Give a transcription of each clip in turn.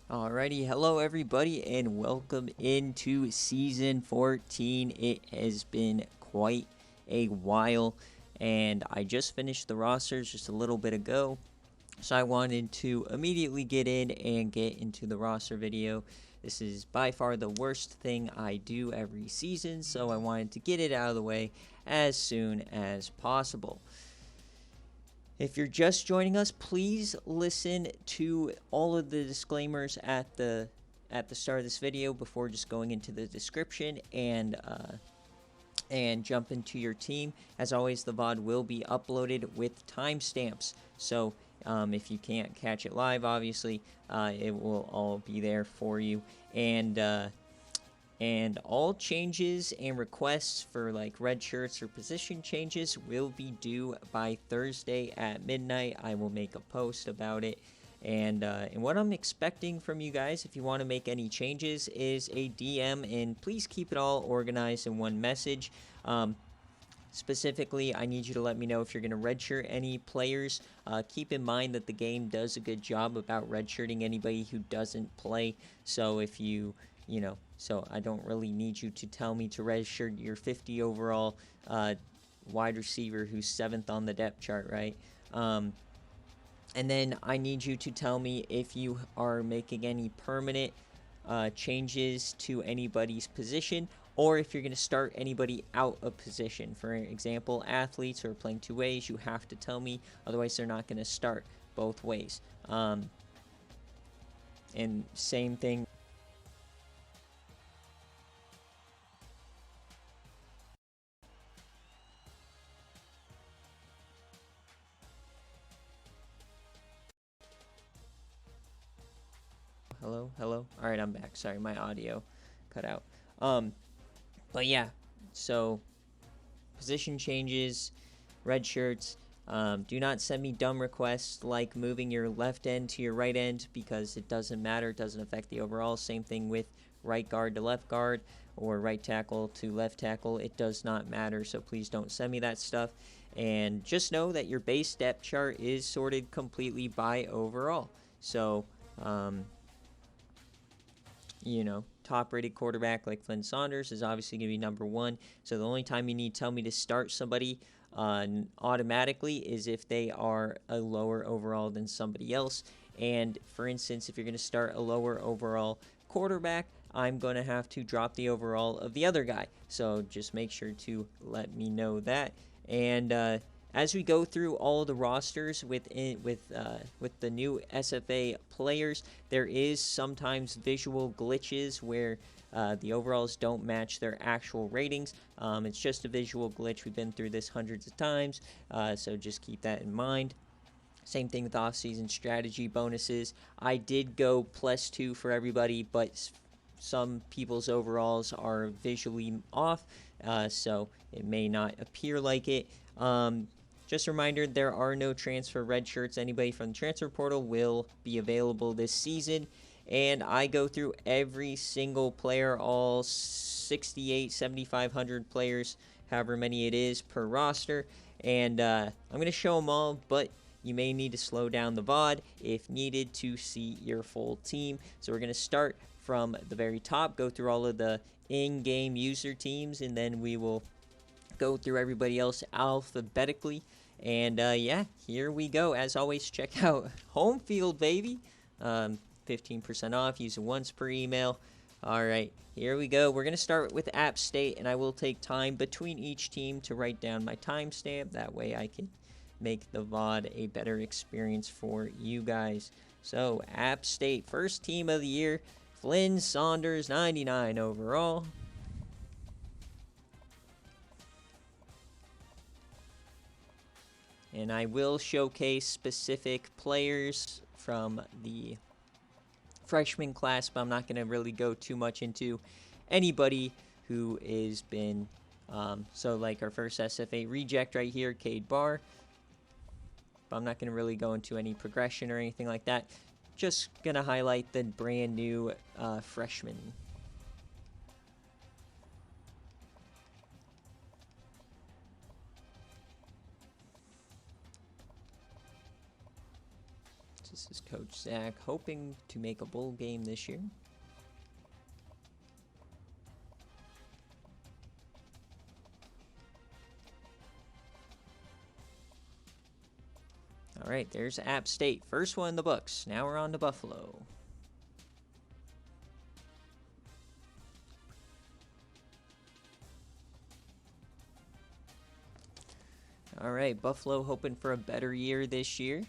Alrighty, hello everybody, and welcome into Season 14. It has been quite a while, and I just finished the rosters just a little bit ago, so I wanted to immediately get in and get into the roster video. This is by far the worst thing I do every season, so I wanted to get it out of the way as soon as possible. If you're just joining us, please listen to all of the disclaimers at the start of this video before just going into the description and jump into your team. As always, the VOD will be uploaded with timestamps. So if you can't catch it live, obviously, it will all be there for you. And all changes and requests for like red shirts or position changes will be due by Thursday at midnight. I will make a post about it. And what I'm expecting from you guys, if you want to make any changes, is a DM. And please keep it all organized in one message. Specifically, I need you to let me know if you're going to redshirt any players. Keep in mind that the game does a good job about redshirting anybody who doesn't play. So if so I don't really need you to tell me to redshirt your 50 overall wide receiver who's 7th on the depth chart, right? And then I need you to tell me if you are making any permanent changes to anybody's position, or if you're going to start anybody out of position. For example, athletes who are playing two ways, you have to tell me, otherwise they're not going to start both ways. And same thing. Hello. All right, I'm back. Sorry, my audio cut out. But yeah, so position changes, red shirts. Do not send me dumb requests like moving your left end to your right end, because it doesn't matter. It doesn't affect the overall. Same thing with right guard to left guard or right tackle to left tackle. It does not matter, so please don't send me that stuff. And just know that your base depth chart is sorted completely by overall. So, top rated quarterback like Flynn Saunders is obviously going to be number 1. So the only time you need to tell me to start somebody automatically is if they are a lower overall than somebody else. And for instance, if you're going to start a lower overall quarterback, I'm going to have to drop the overall of the other guy. So just make sure to let me know that. And as we go through all of the rosters with the new SFA players, there is sometimes visual glitches where the overalls don't match their actual ratings. It's just a visual glitch. We've been through this hundreds of times, so just keep that in mind. Same thing with off-season strategy bonuses. I did go +2 for everybody, but some people's overalls are visually off, so it may not appear like it. Just a reminder, there are no transfer red shirts. Anybody from the transfer portal will be available this season. And I go through every single player, all 68, 7,500 players, however many it is per roster. And I'm going to show them all, but you may need to slow down the VOD if needed to see your full team. So we're going to start from the very top, go through all of the in-game user teams, and then we will go through everybody else alphabetically. And yeah, here we go. As always, check out Home Field, baby. 15% off. Use it once per email. All right, here we go. We're going to start with App State, and I will take time between each team to write down my timestamp. That way I can make the VOD a better experience for you guys. So, App State, first team of the year, Flynn Saunders, 99 overall. And I will showcase specific players from the freshman class, but I'm not going to really go too much into anybody who has been, so like our first SFA reject right here, Cade Barr. But I'm not going to really go into any progression or anything like that. Just going to highlight the brand new freshman. This is Coach Zach, hoping to make a bowl game this year. All right, there's App State. First one in the books. Now we're on to Buffalo. All right, Buffalo hoping for a better year this year.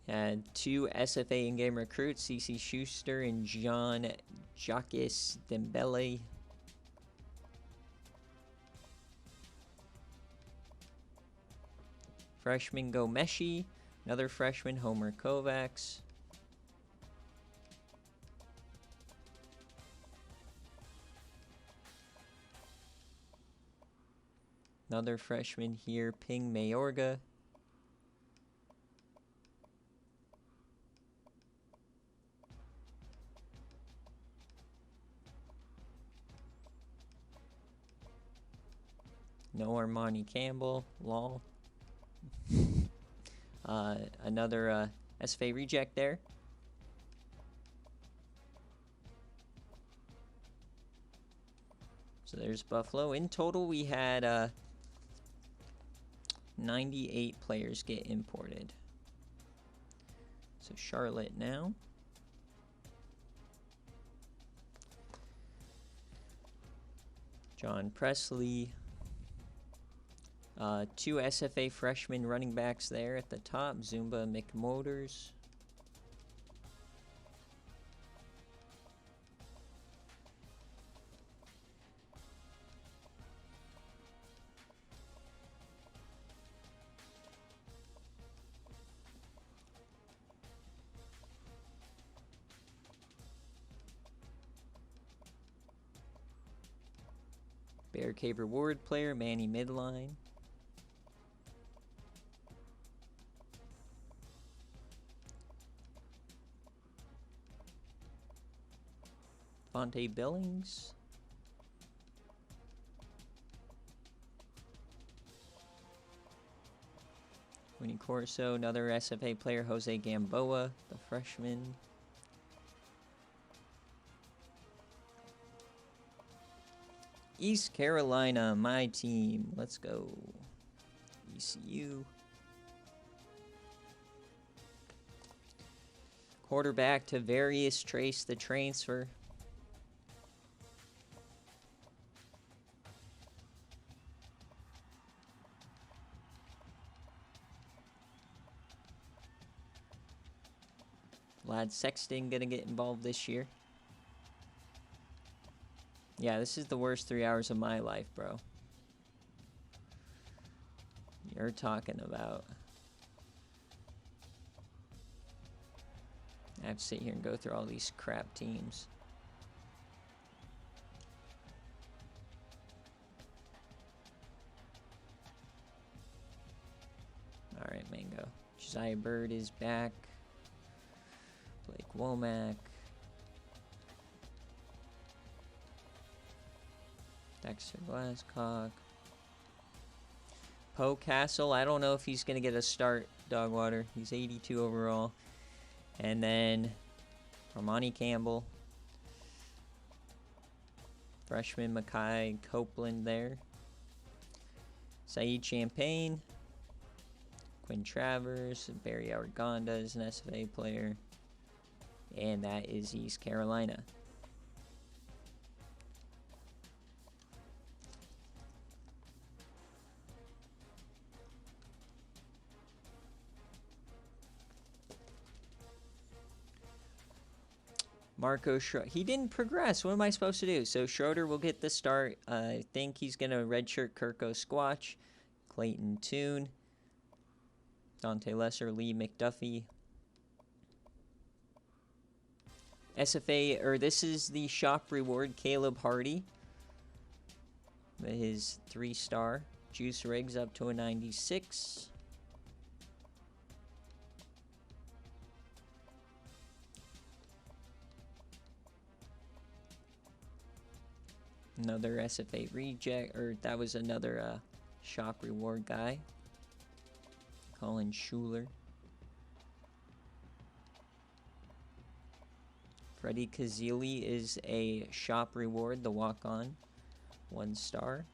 Had 2 SFA in-game recruits, C.C. Schuster and John Jacques Dembele. Freshman Gomeshi, another freshman Homer Kovacs. Another freshman here, Ping Mayorga. No Armani Campbell, lol. Another SFA reject there. So there's Buffalo. In total, we had 98 players get imported. So Charlotte now. John Presley. 2 SFA freshman running backs there at the top. Zumba McMotors. Bear Cave Reward player, Manny Midline. Fonte Billings. Winnie Corso, another SFA player, Jose Gamboa, the freshman. East Carolina, my team. Let's go. ECU. Quarterback to Various Trace the transfer. Lad Sexton gonna get involved this year. Yeah, this is the worst 3 hours of my life, bro. You're talking about. I have to sit here and go through all these crap teams. All right, Mango. Josiah Bird is back. Blake Womack. Dexter Glasscock. Poe Castle. I don't know if he's going to get a start, Dogwater. He's 82 overall. And then Armani Campbell. Freshman Makai Copeland there. Saeed Champagne. Quinn Travers. Barry Argonda is an SFA player. And that is East Carolina. Marco Schroeder. He didn't progress. What am I supposed to do? So Schroeder will get the start. I think he's going to redshirt Kirko Squatch. Clayton Toon. Dante Lesser. Lee McDuffie. SFA, or this is the shop reward, Caleb Hardy. His 3-star. Juice Riggs up to a 96. Another SFA reject, or that was another shock reward guy. Colin Schuler. Freddie Kazili is a shop reward, the walk-on. 1 star.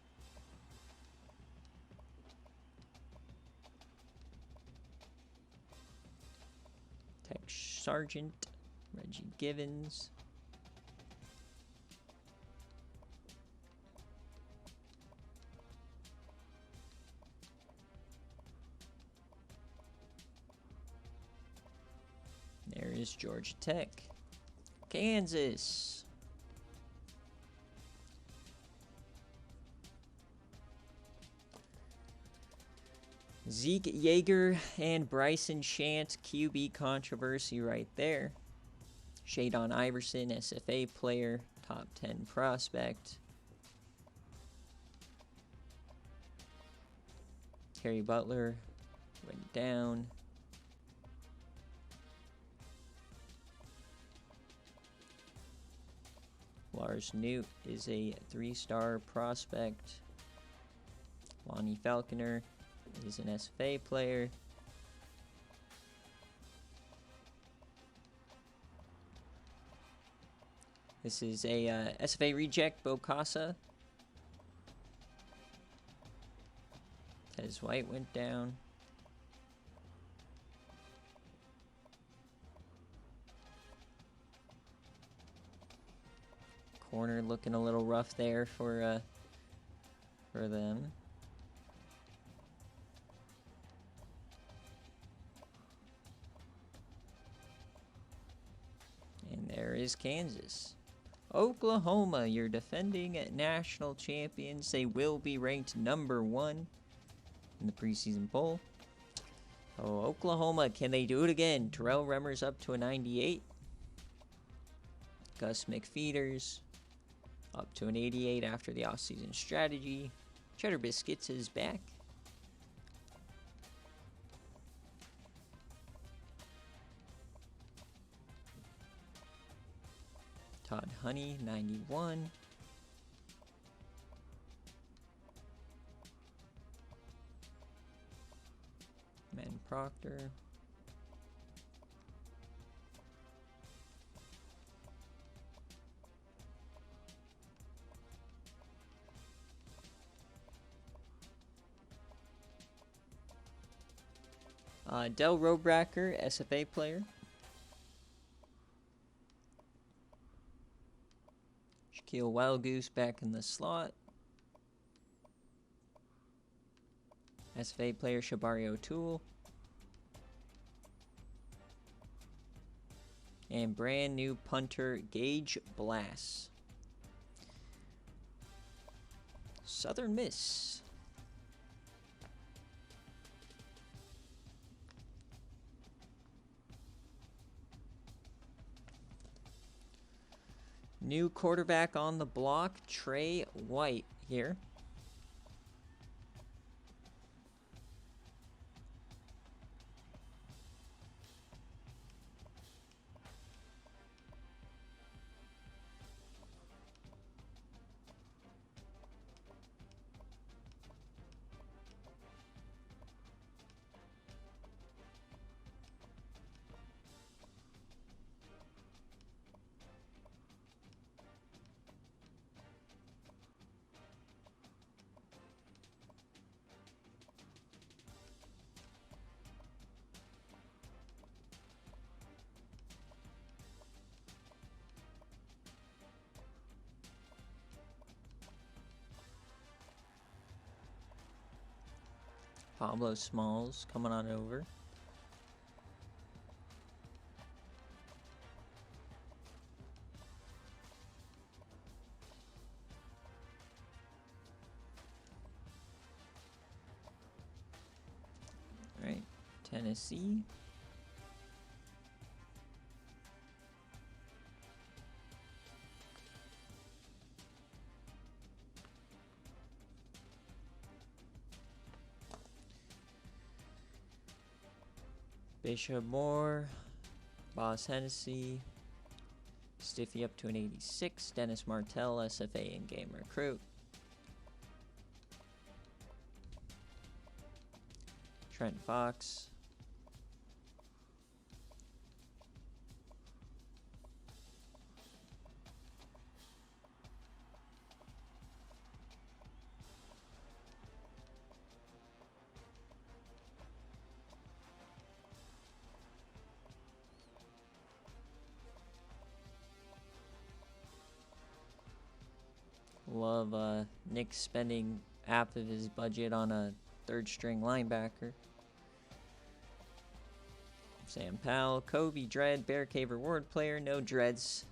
Tech Sergeant, Reggie Givens. There is Georgia Tech. Kansas. Zeke Yeager and Bryson Shant, QB controversy right there. Shadon Iverson, SFA player, top 10 prospect. Kerry Butler went down. Lars Newt is a 3-star prospect. Lonnie Falconer is an SFA player. This is a SFA reject, Bo Casa. Tez White went down. Corner looking a little rough there for them. And there is Kansas. Oklahoma, your defending national champions. They will be ranked number 1 in the preseason poll. Oh, Oklahoma, can they do it again? Terrell Remmers up to a 98. Gus McFeeters up to an 88 after the offseason strategy. Cheddar Biscuits is back. Todd Honey, 91. Man Proctor. Del Robracker, SFA player. Shaquille Wildgoose back in the slot. SFA player Shabari O'Toole. And brand new punter Gage Blass. Southern Miss. New quarterback on the block, Trey White here. Pablo Smalls coming on over. All right, Tennessee. Bishop Moore, Boss Hennessy, Stiffy up to an 86. Dennis Martell, SFA in-game recruit. Trent Fox. Love Nick spending half of his budget on a third-string linebacker. Sam Powell, Kobe Dread, Bear Cave Reward player, no dreads.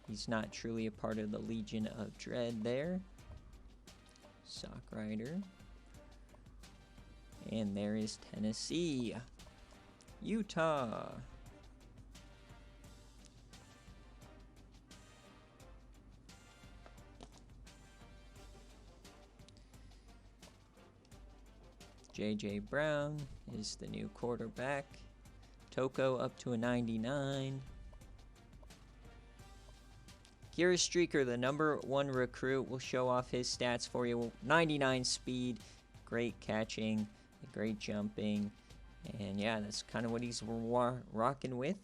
He's not truly a part of the Legion of Dread there. Sock Rider. And there is Tennessee. Utah. J.J. Brown is the new quarterback. Toko up to a 99. Kira Streaker, the #1 recruit, will show off his stats for you. 99 speed, great catching, great jumping. And yeah, that's kind of what he's rocking with.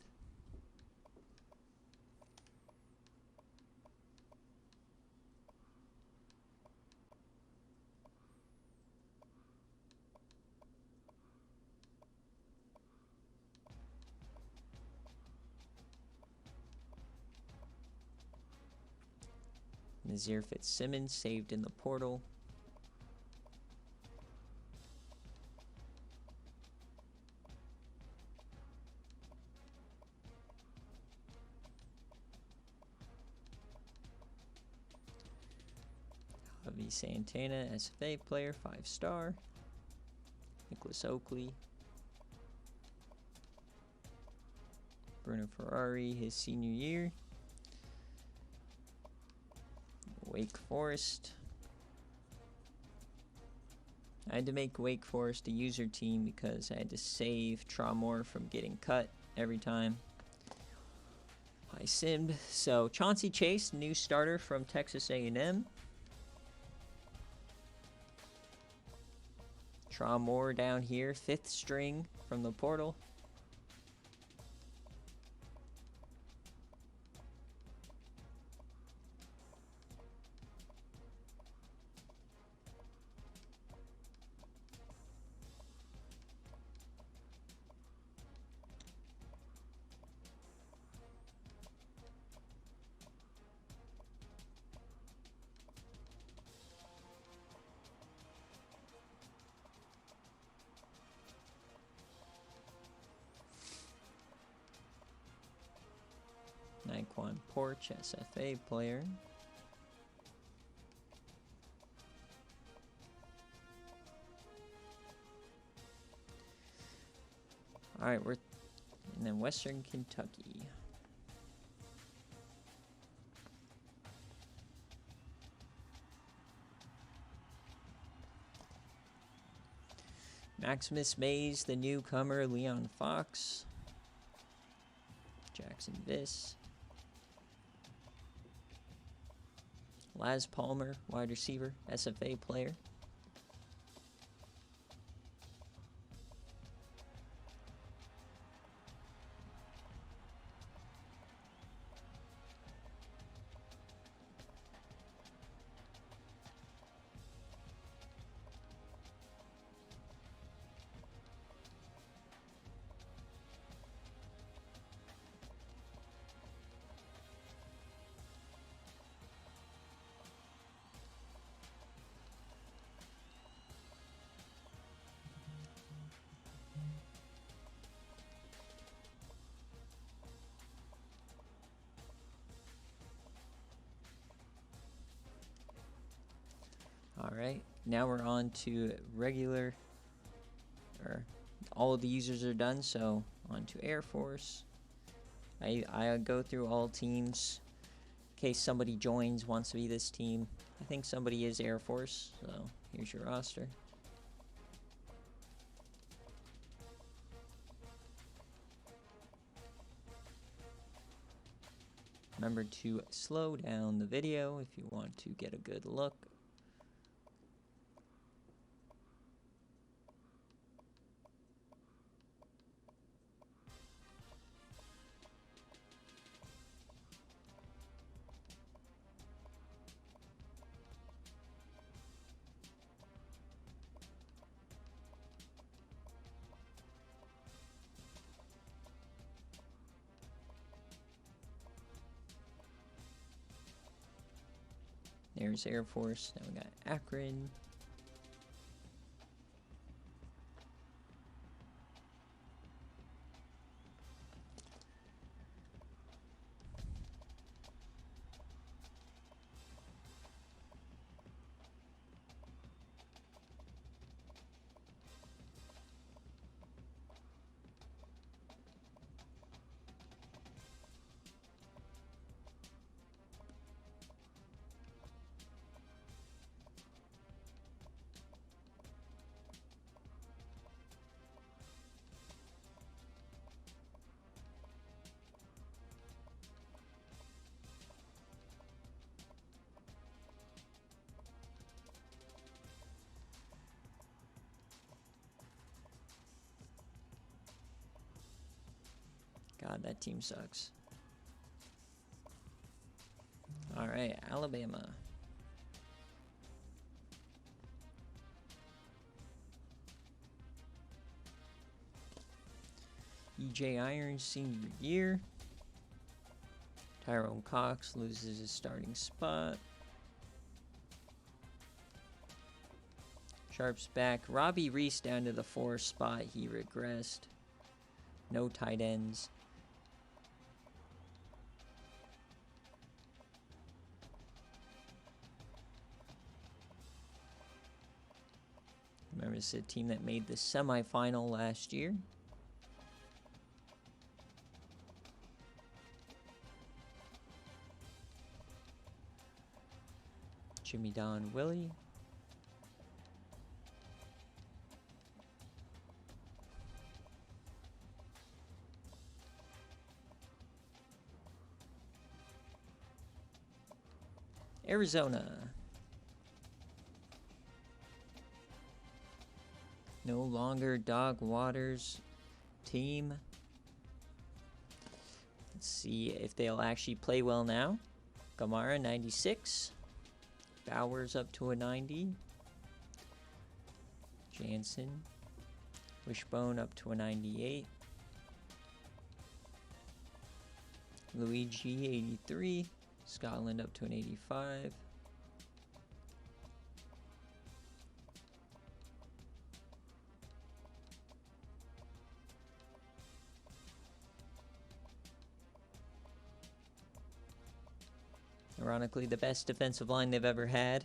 Nazir Fitzsimmons saved in the portal. Javi Santana, SFA player, 5-star. Nicholas Oakley. Bruno Ferrari, his senior year. Wake Forest. I had to make Wake Forest a user team because I had to save Tramore from getting cut every time I simmed. So Chauncey Chase, new starter from Texas A&M. Tramore down here, 5th string from the portal. Naquan Porch, SFA player. All right, and then Western Kentucky. Maximus Mays, the newcomer, Leon Fox. Jackson Viss. Laz Palmer, wide receiver, SFA player. All right, now we're on to regular, or all of the users are done, so on to Air Force. I go through all teams in case somebody joins, wants to be this team. I think somebody is Air Force, so here's your roster. Remember to slow down the video if you want to get a good look. There's Air Force. Now we got Akron. God, that team sucks. All right, Alabama. E.J. Irons senior year. Tyrone Cox loses his starting spot. Sharp's back. Robbie Reese down to the 4 spot. He regressed. No tight ends. Remember, it's a team that made the semifinal last year. Jimmy Don Willie. Arizona. No longer Dog Waters team. Let's see if they'll actually play well now. Gamara, 96. Bowers up to a 90. Jansen. Wishbone up to a 98. Luigi, 83. Scotland up to an 85. Ironically, the best defensive line they've ever had.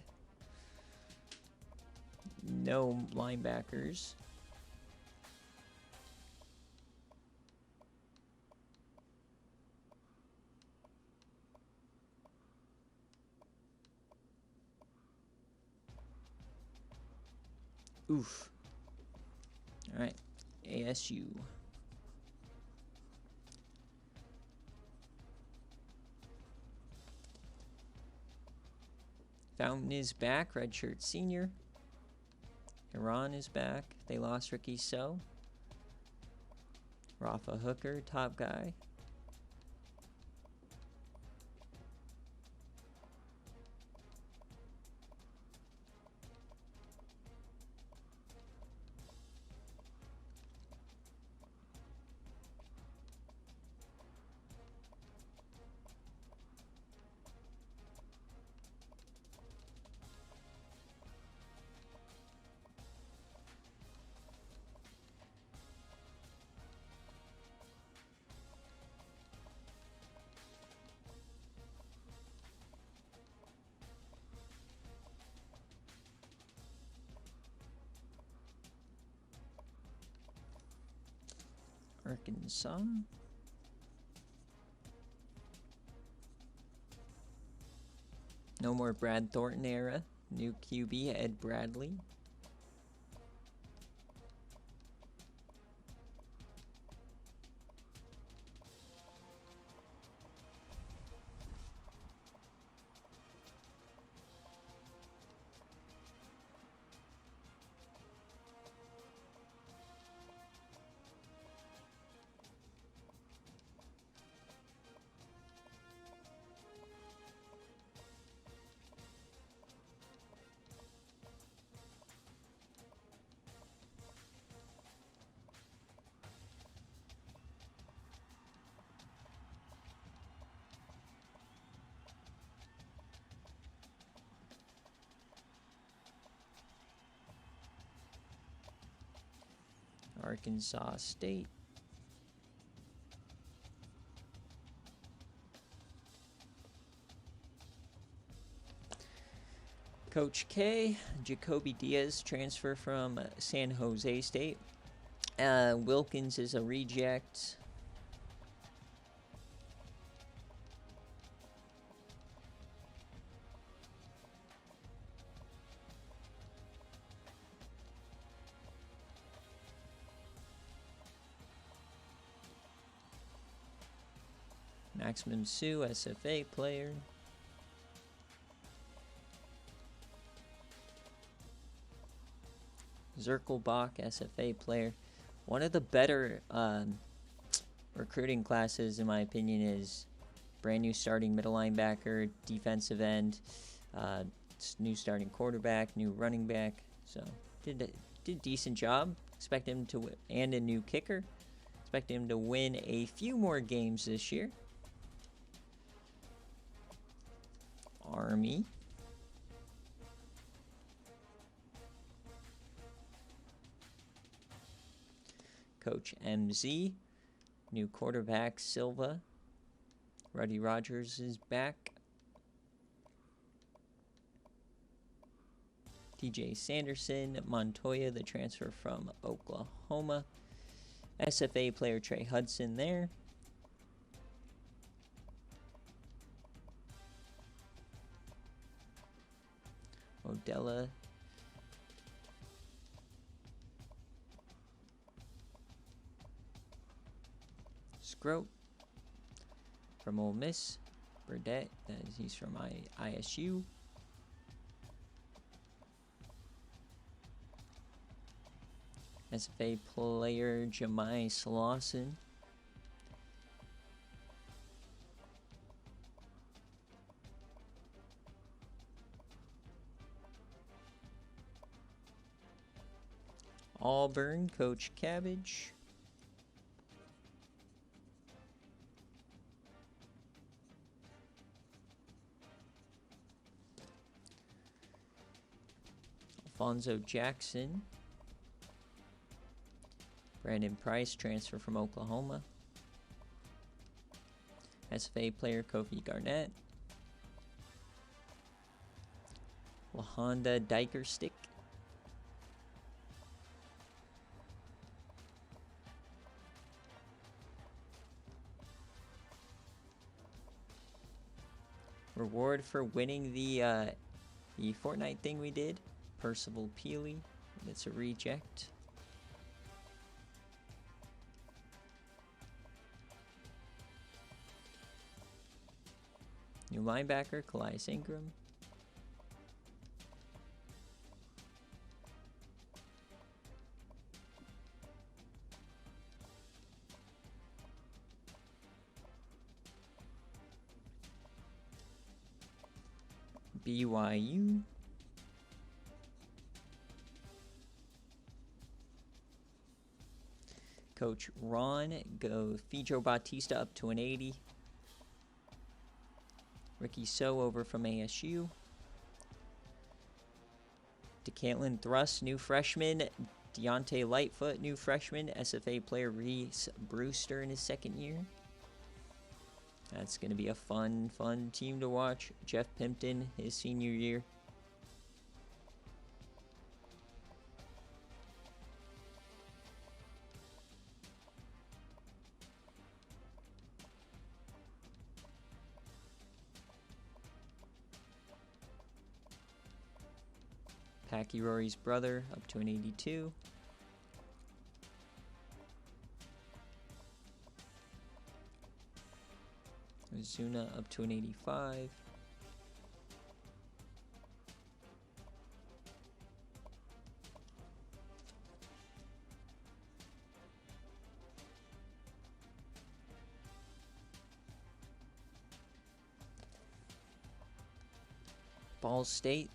No linebackers. Oof. All right, ASU. Fountain is back, redshirt senior. Iran is back. They lost Ricky So. Rafa Hooker, top guy. Arkansas. No more Brad Thornton era. New QB, Ed Bradley. Arkansas State. Coach K, Jacoby Diaz, transfer from San Jose State. Wilkins is a reject. Maximum Sue, SFA player. Zirkelbach, SFA player. One of the better recruiting classes, in my opinion, is brand new starting middle linebacker, defensive end, new starting quarterback, new running back. So did a decent job. Expect him to and a new kicker. Expect him to win a few more games this year. Army. Coach MZ, new quarterback Silva. Ruddy Rogers is back. TJ Sanderson, Montoya, the transfer from Oklahoma. SFA player Trey Hudson there. Odella. Scroat from Ole Miss. Burdette, he's from ISU. SFA player Jamice Lawson. Auburn, Coach Cabbage. Alfonso Jackson. Brandon Price, transfer from Oklahoma. SFA player Kofi Garnett. LaHonda Dikerstick. Reward for winning the Fortnite thing we did. Percival Peely. That's a reject. New linebacker, Calais Ingram. BYU. Coach Ron, go Fidro Bautista up to an 80. Ricky So over from ASU. DeCantlin Thrust, new freshman. Deontay Lightfoot, new freshman. SFA player Reese Brewster in his second year. That's going to be a fun team to watch. Jeff Pimpton, his senior year. Packy Rory's brother up to an 82. Zuna up to an 85. Ball State.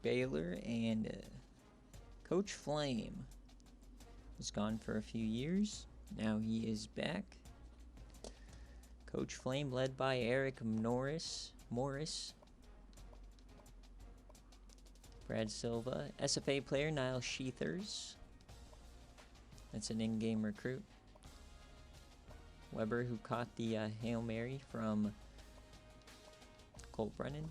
Baylor, and Coach Flame was gone for a few years. Now he is back. Coach Flame led by Eric Morris. Brad Silva. SFA player Niall Sheethers. That's an in-game recruit. Weber, who caught the Hail Mary from Colt Brennan.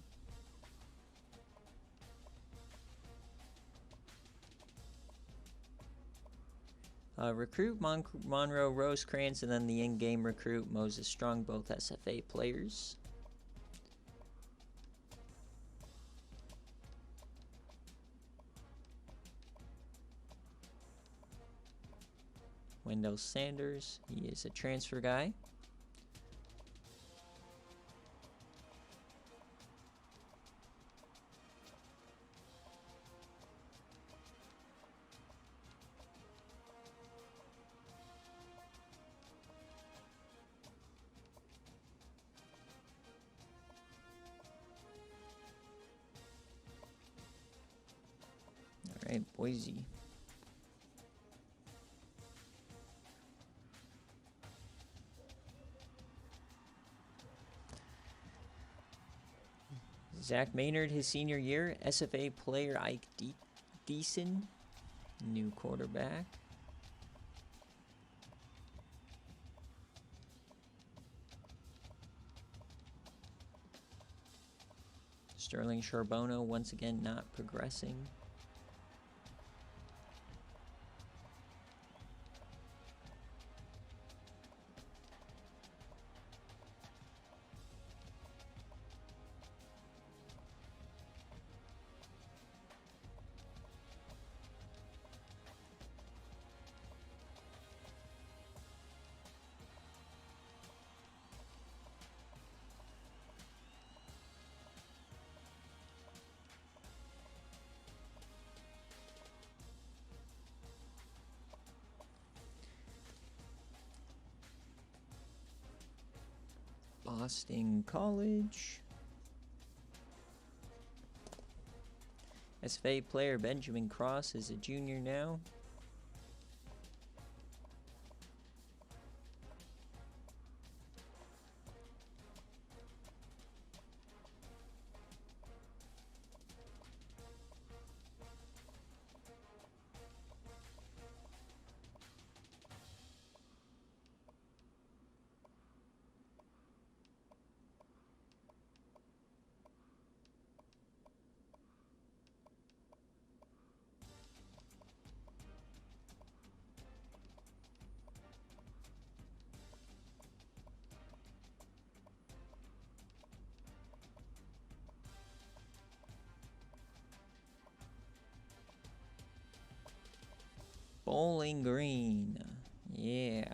Recruit Monroe Rosecrans, and then the in-game recruit Moses Strong, both SFA players. Wendell Sanders, he is a transfer guy. All right, Boise. Zach Maynard, his senior year. SFA player Ike Deason, new quarterback. Sterling Charbonneau, once again, not progressing. Boston College. SFA player Benjamin Cross is a junior now. Bowling Green. Yeah.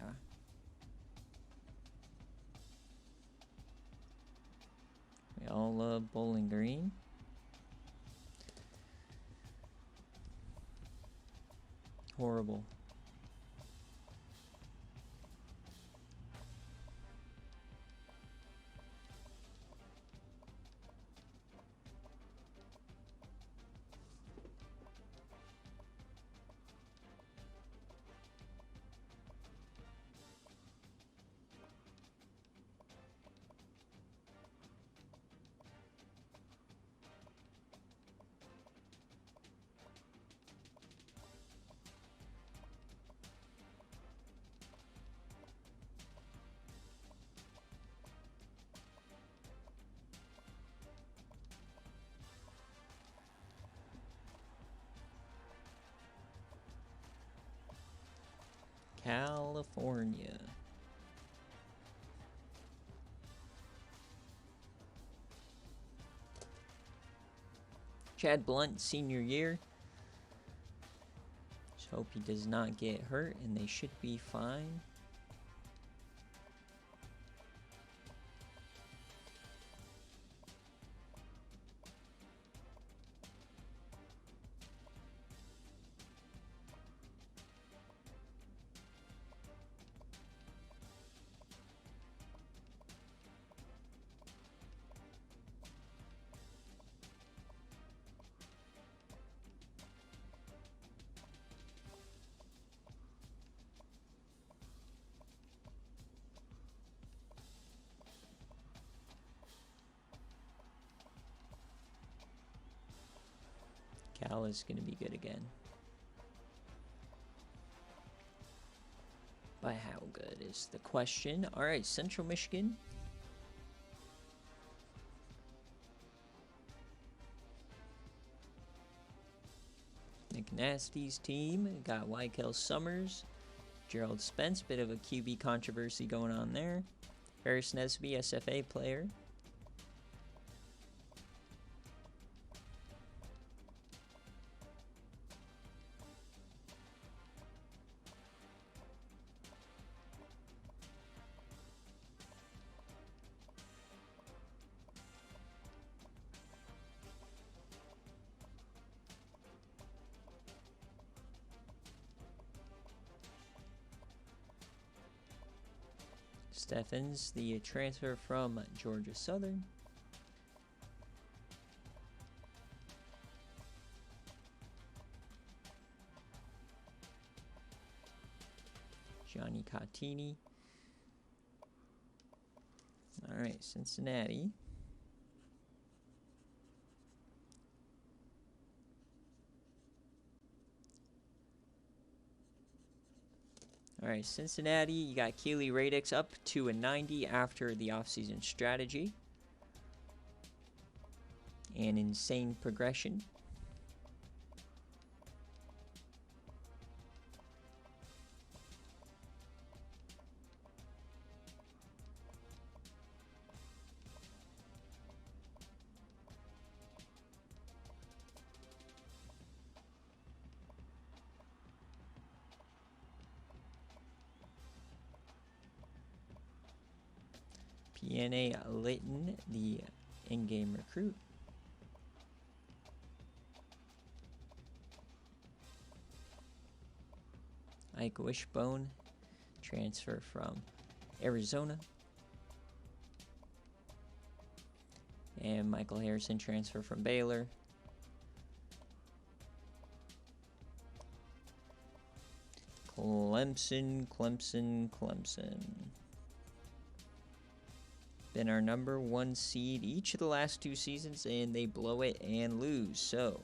We all love Bowling Green. Horrible. California. Chad Blunt, senior year. Just hope he does not get hurt, and they should be fine. Cal is going to be good again. But how good is the question? All right, Central Michigan. McNasty's team got Wykel Summers, Gerald Spence, bit of a QB controversy going on there. Ferris Nesby, SFA player. Steffens, the transfer from Georgia Southern. Johnny Cottini. All right, Cincinnati. All right, Cincinnati, you got Keely Radix up to a 90 after the offseason strategy. An insane progression. PNA Litton, the in-game recruit. Ike Wishbone, transfer from Arizona. And Michael Harrison, transfer from Baylor. Clemson. Been our number 1 seed each of the last 2 seasons, and they blow it and lose. So,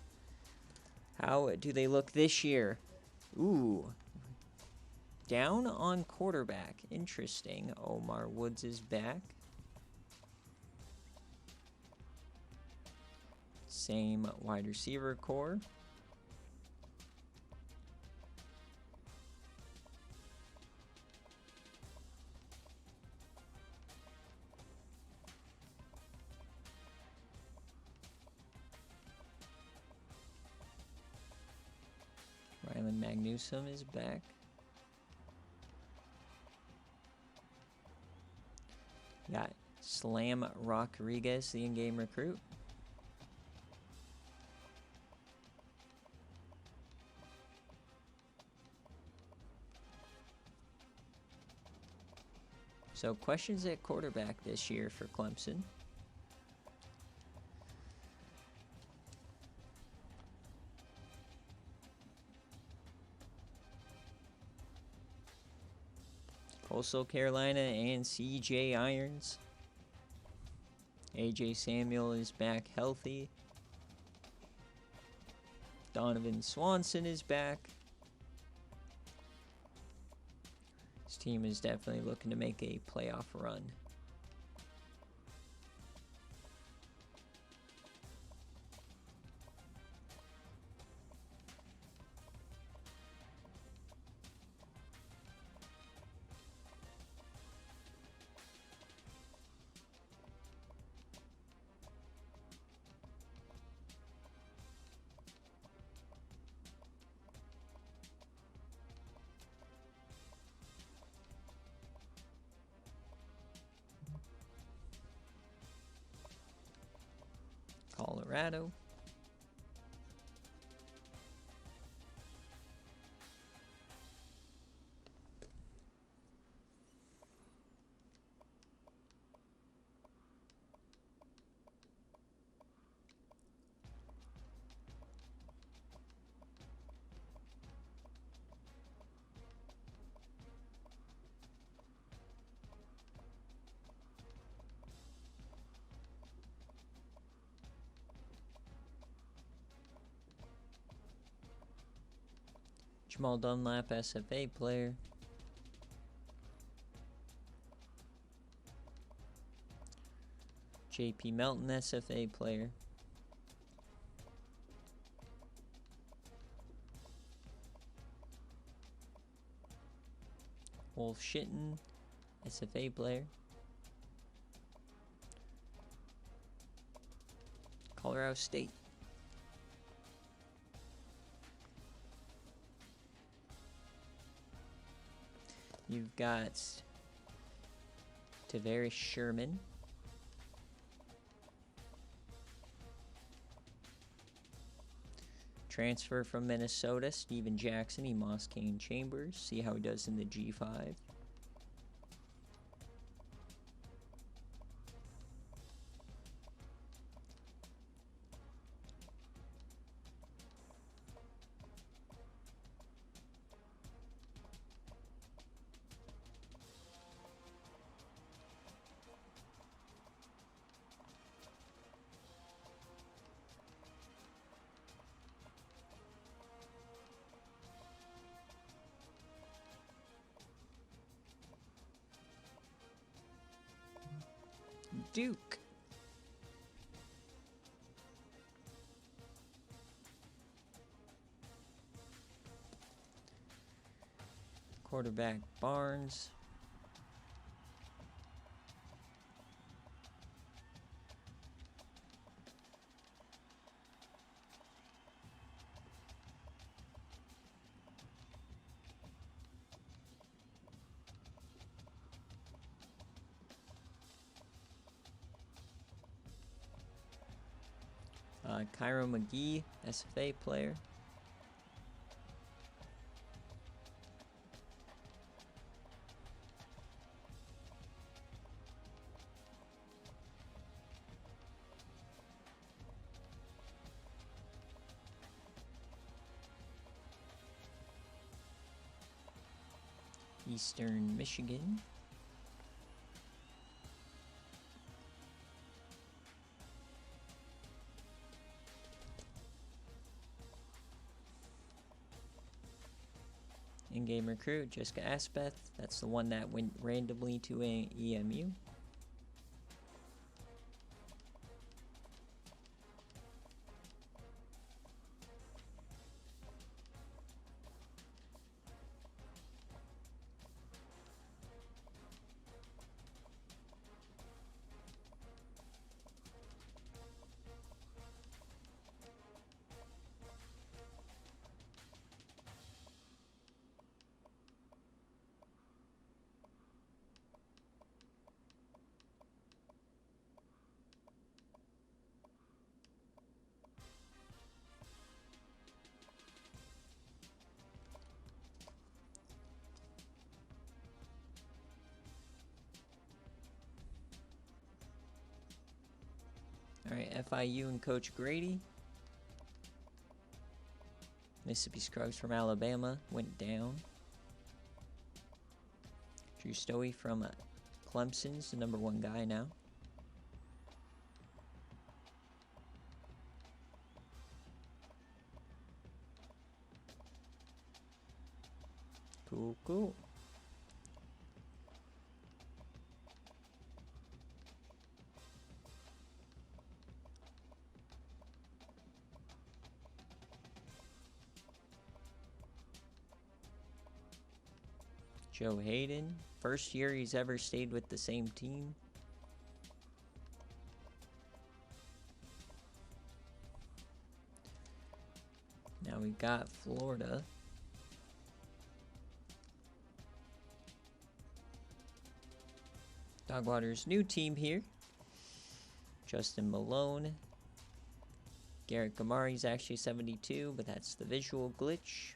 how do they look this year? Ooh. Down on quarterback. Interesting. Omar Woods is back. Same wide receiver core. Ryland Magnusum is back. Got Slam Rodriguez, the in-game recruit. So questions at quarterback this year for Clemson. Coastal Carolina and CJ Irons. AJ Samuel is back healthy. Donovan Swanson is back. This team is definitely looking to make a playoff run. Colorado. Jamal Dunlap, SFA player. JP Melton, SFA player. Wolf Shitten, SFA player. Colorado State. You've got Tavares Sherman. Transfer from Minnesota, Steven Jackson, Emos Kane Chambers. See how he does in the G5. Duke. Quarterback Barnes. Cairo McGee, SFA player. Eastern Michigan. In-game recruit, Jessica Aspeth. That's the one that went randomly to a EMU. All right, FIU and Coach Grady. Mississippi Scruggs from Alabama went down. Drew Stowey from Clemson's the #1 guy now. Cool, cool. Joe Hayden, first year he's ever stayed with the same team. Now we got Florida. Dogwater's new team here. Justin Malone. Garrett Gamari's actually 72, but that's the visual glitch.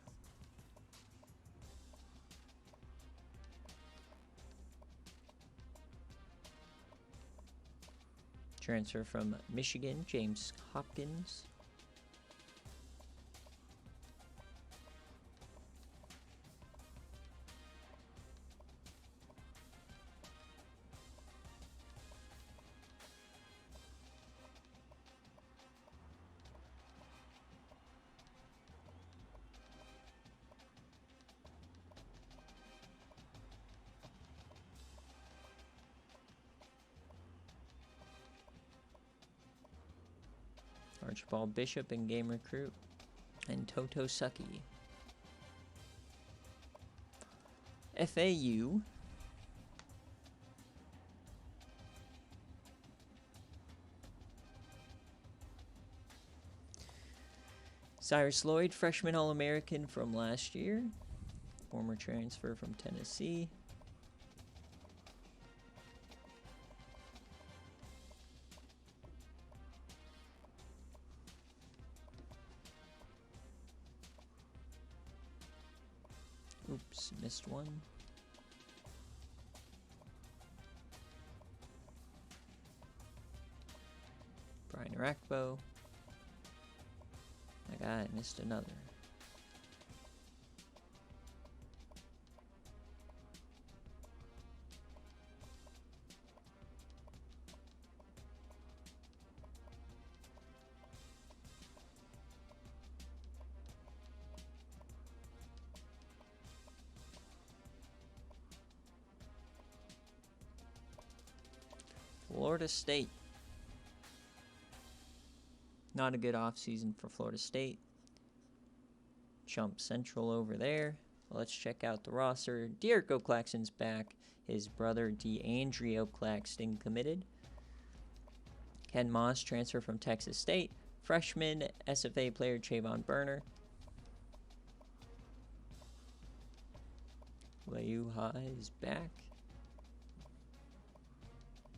Transfer from Michigan, James Hopkins. Archibald Bishop in game recruit. And Toto Sucky. FAU. Cyrus Lloyd, freshman All-American from last year. Former transfer from Tennessee. Oops, missed one. Brian Rakbo. My God, I missed another. Florida State. Not a good offseason for Florida State. Chump Central over there. Let's check out the roster. Derek O'Claxton's back. His brother DeAndre O'Claxton committed. Ken Moss, transfer from Texas State. Freshman SFA player Chavon Burner. Leuha is back.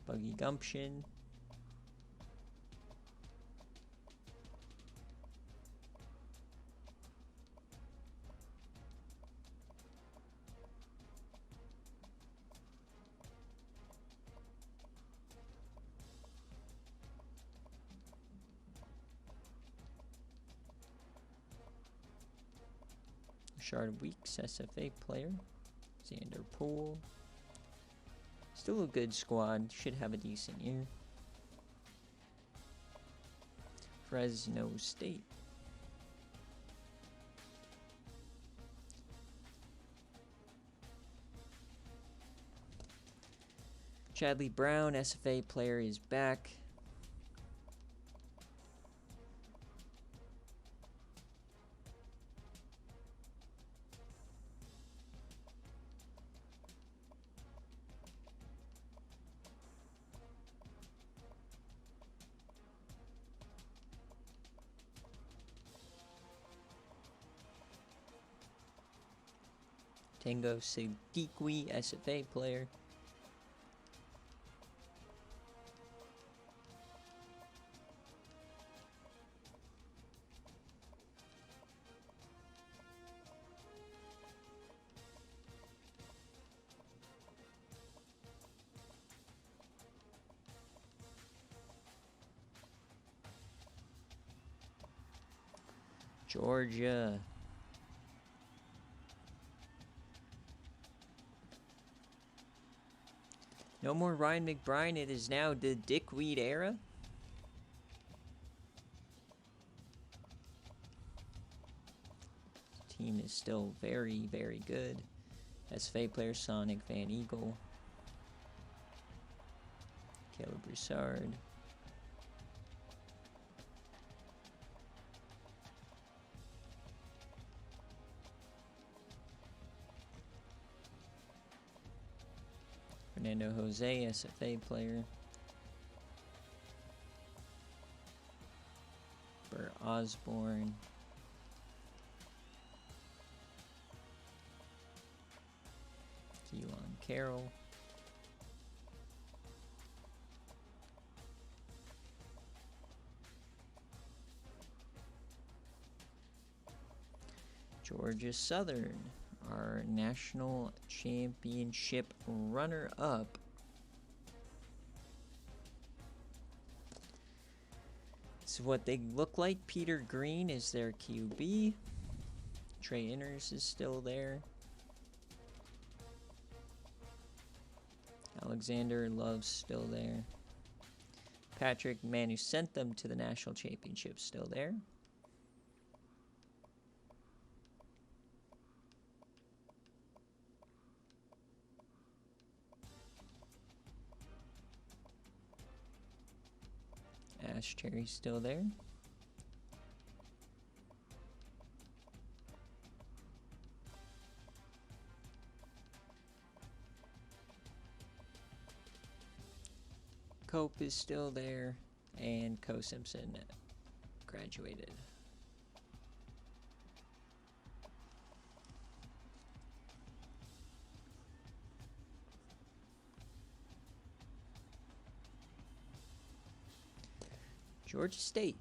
Buggy Gumption. Rashard Weeks, SFA player. Xander Poole. Still a good squad. Should have a decent year. Fresno State. Chadley Brown, SFA player, is back. Tango Siddiqui, SFA player. Georgia. No more Ryan McBride. It is now the Dickweed era. This team is still very, very good. SFA player Sonic Van Eagle. Caleb Broussard. Fernando Jose, SFA player. Bert Osborne. Keelan Carroll. Georgia Southern, our national championship runner-up. This is what they look like. Peter Green is their QB. Trey Inners is still there. Alexander Love's still there. Patrick, man who sent them to the national championship, still there. Ash Cherry's still there. Cope is still there, and Co Simpson graduated. Georgia State.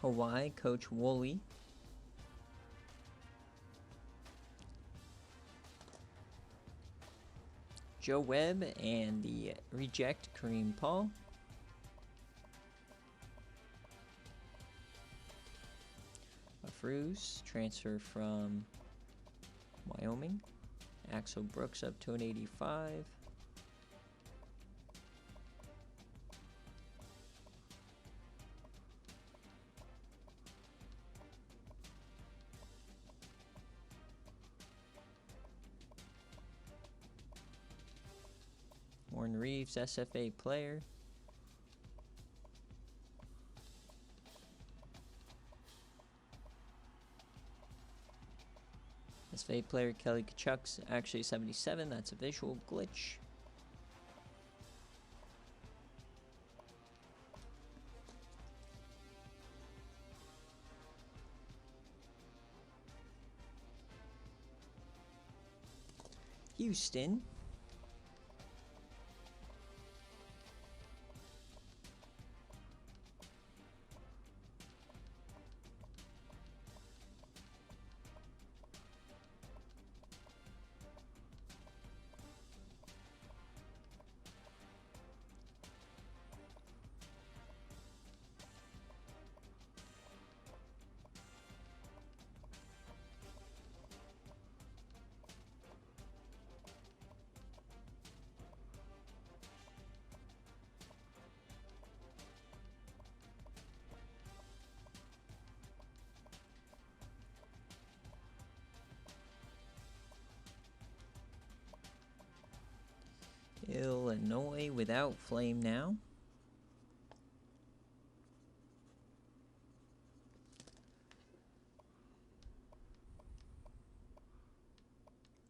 Hawai'i, Coach Woolley. Joe Webb and the reject, Kareem Paul. Afruz, transfer from Wyoming. Axel Brooks up to an 85. Warren Reeves, SFA player. SFA player Kelly Kachuk's actually 77. That's a visual glitch. Houston. Illinois without Flame now.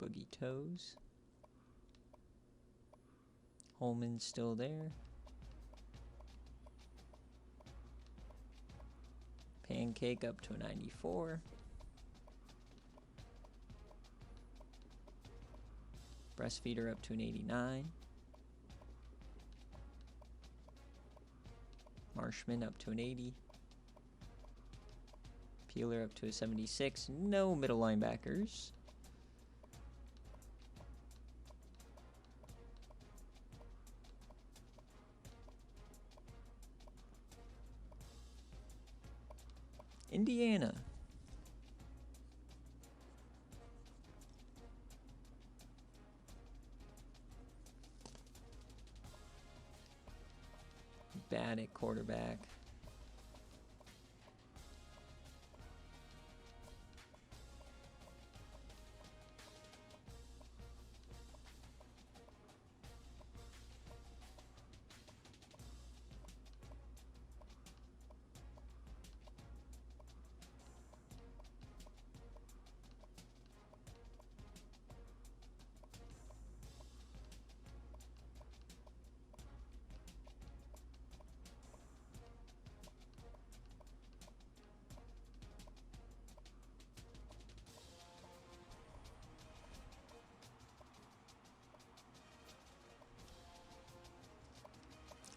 Boogie Toes. Holman's still there. Pancake up to a 94. Breastfeeder up to an 89. Marshman up to an 80. Peeler up to a 76. No middle linebackers. Indiana. Bad at quarterback.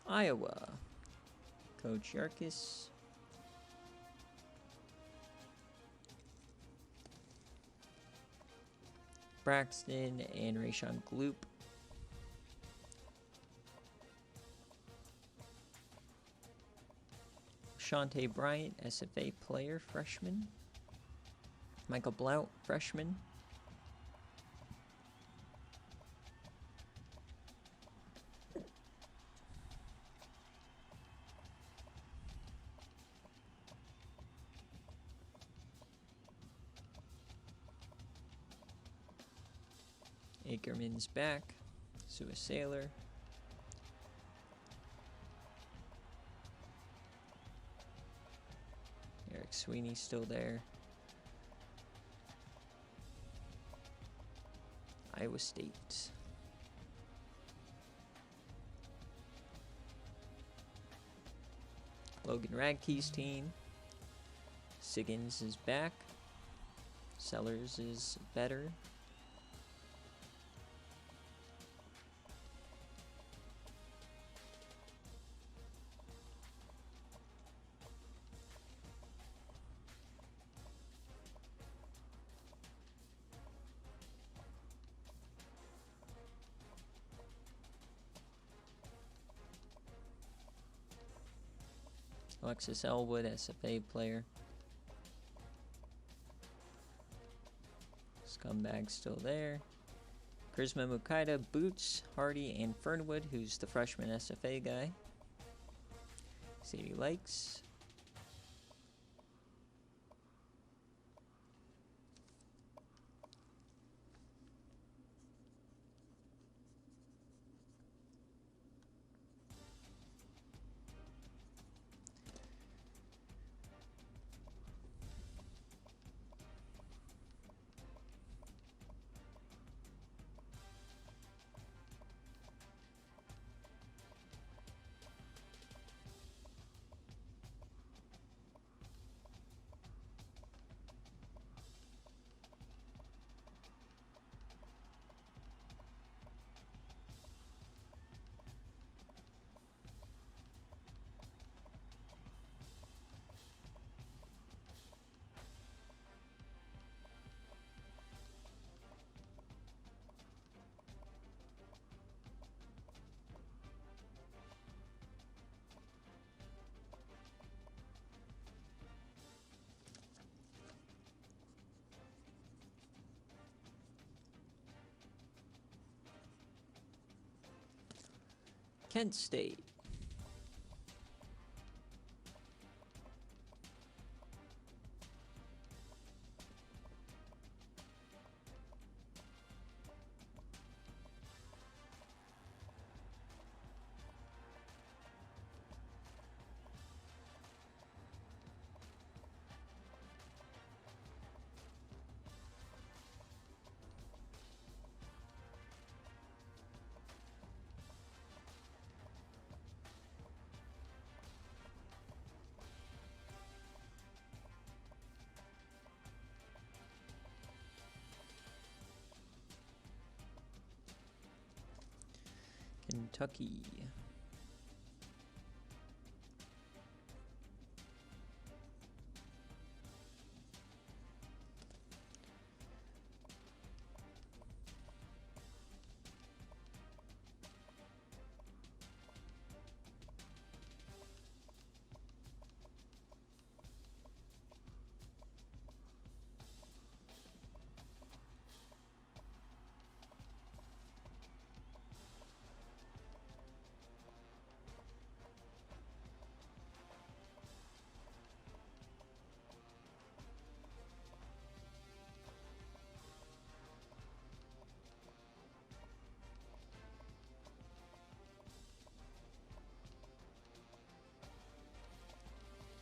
Iowa. Coach Yarkis. Braxton and Rayshawn Gloop. Shante Bryant, SFA player, freshman. Michael Blount, freshman. Ackerman's back. Sue Sailor. Eric Sweeney's still there. Iowa State. Logan Radke's team. Siggins is back. Sellers is better. Alexis Elwood, SFA player. Scumbag still there. Charisma Mukaida, Boots, Hardy, and Fernwood, who's the freshman SFA guy. Sadie Lakes. Kent State. Kentucky.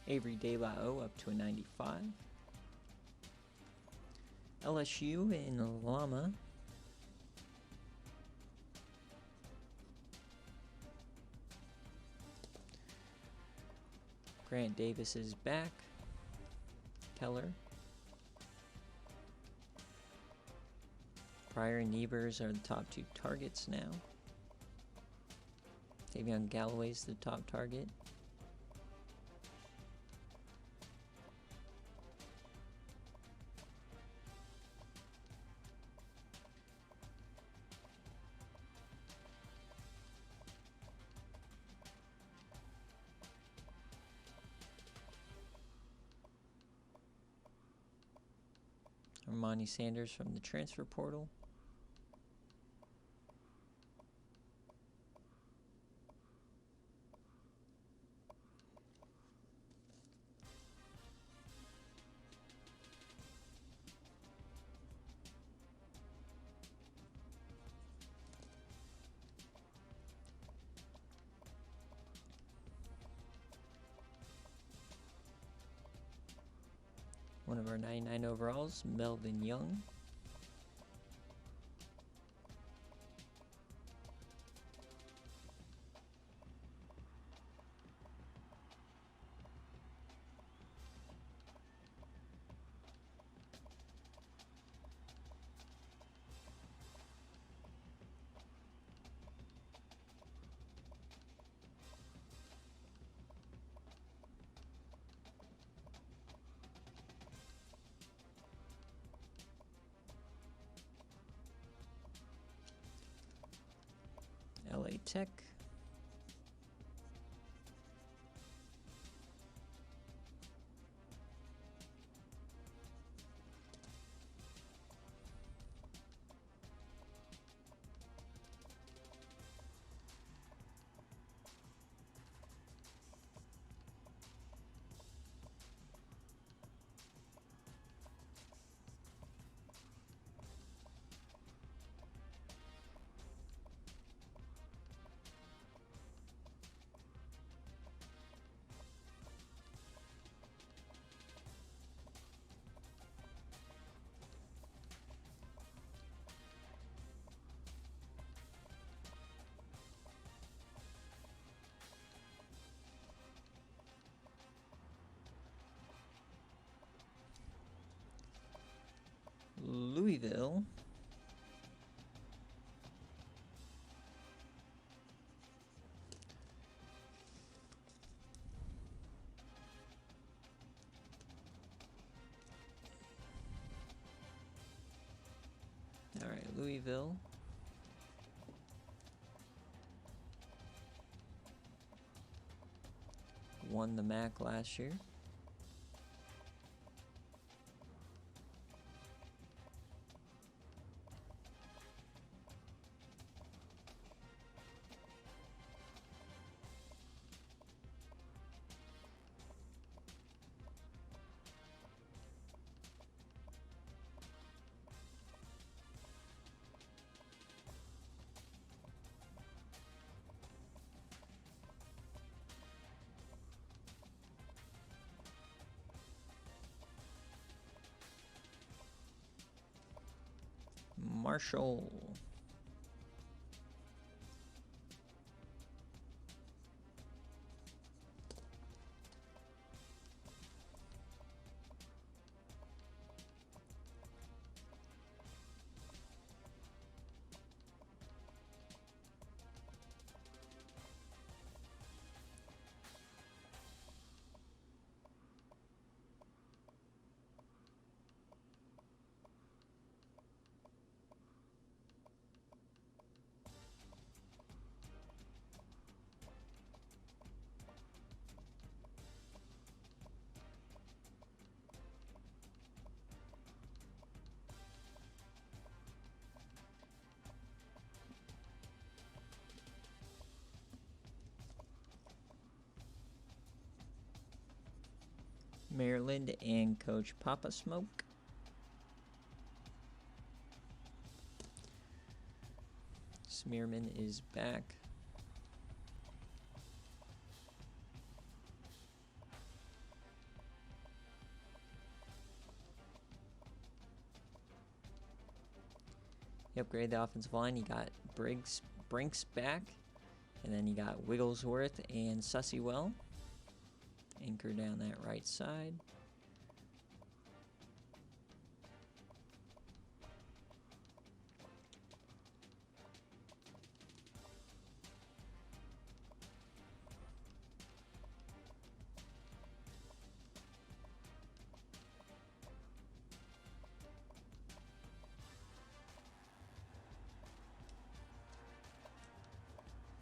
Avery De La O up to a 95. LSU in Llama. Grant Davis is back. Keller. Pryor and Nevers are the top two targets now. Davion Galloway's the top target. Armani Sanders from the transfer portal. One of our 99 overalls, Melvin Young. LA Tech. Louisville. All right, Louisville. Won the MAC last year. Marshall. Maryland and Coach Papa Smoke. Smearman is back. He upgraded the offensive line. He got Brinks back. And then you got Wigglesworth and Sussywell. Anchor down that right side.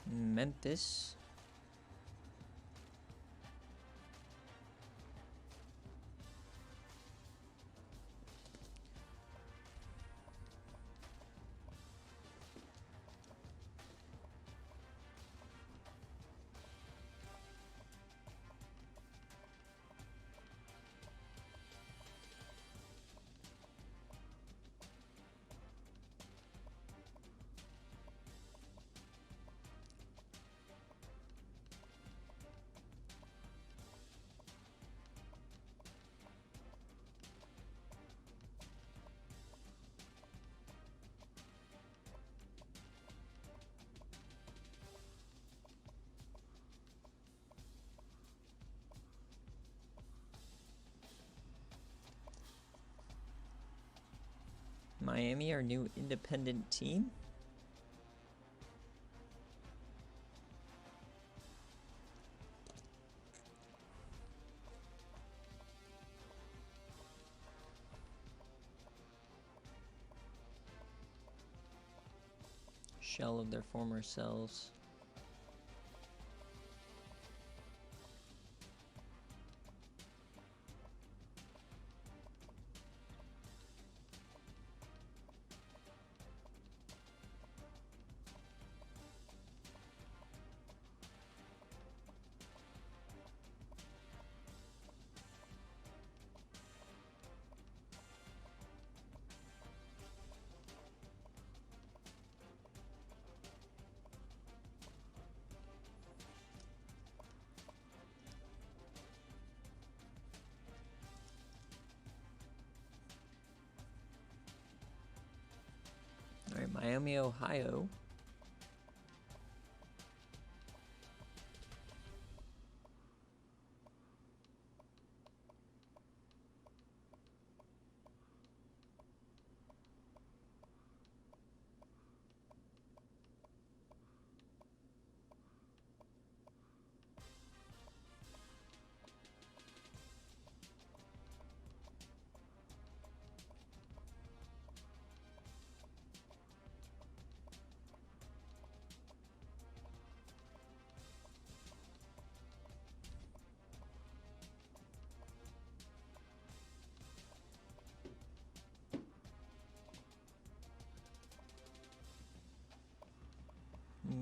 Memphis. Miami, our new independent team. Shell of their former selves. All right, Miami, Ohio.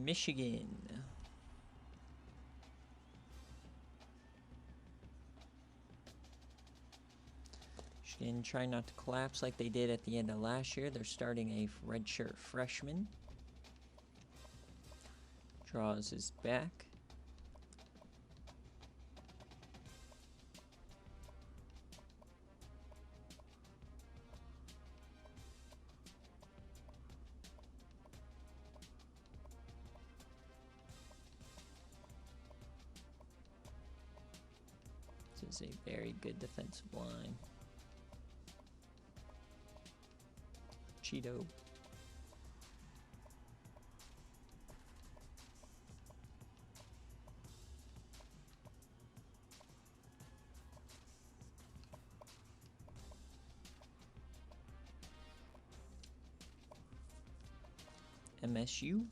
Michigan. Michigan trying not to collapse like they did at the end of last year. They're starting a redshirt freshman. Draws his back. This is a very good defensive line. Cheeto. MSU.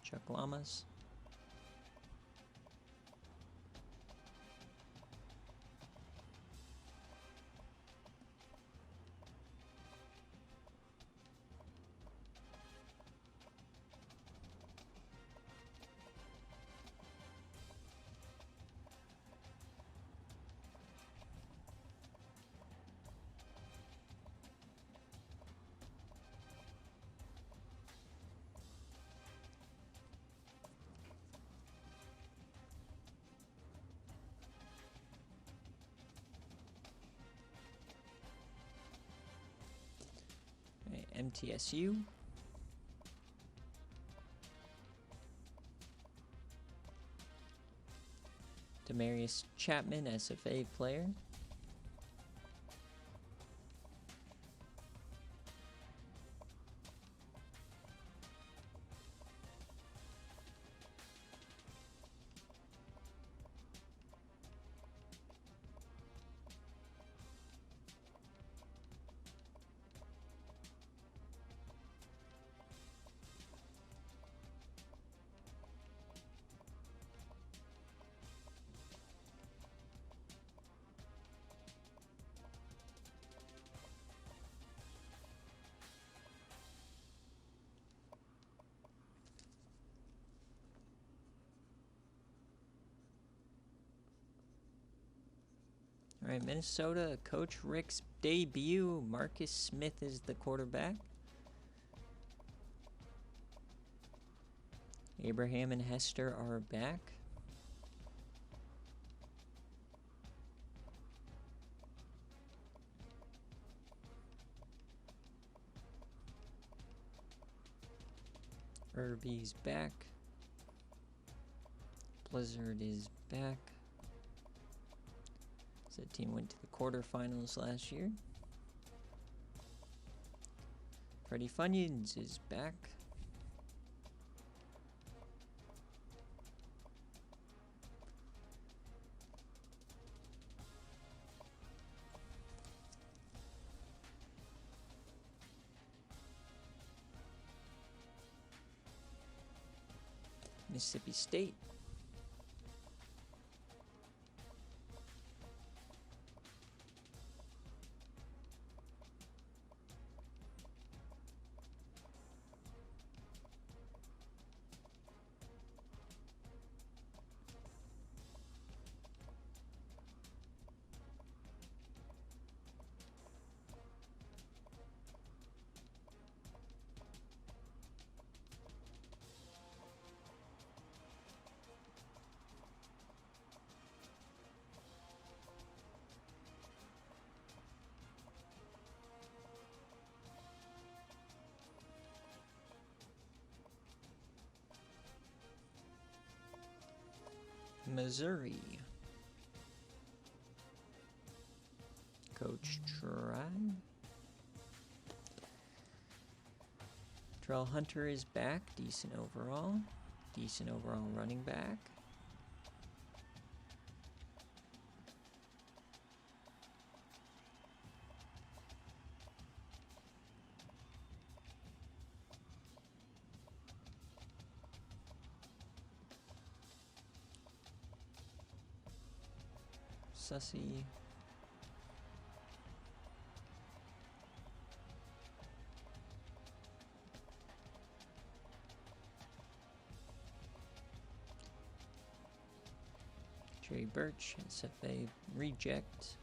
Chuck Lamas. MTSU. Demarius Chapman, SFA player. All right, Minnesota, Coach Rick's debut. Marcus Smith is the quarterback. Abraham and Hester are back. Irby's back. Blizzard is back. That team went to the quarterfinals last year. Freddie Funyuns is back. Mississippi State. Missouri. Coach Terrell Hunter is back. Decent overall. Decent overall running back. Sussy. Trey Birch, SFA reject.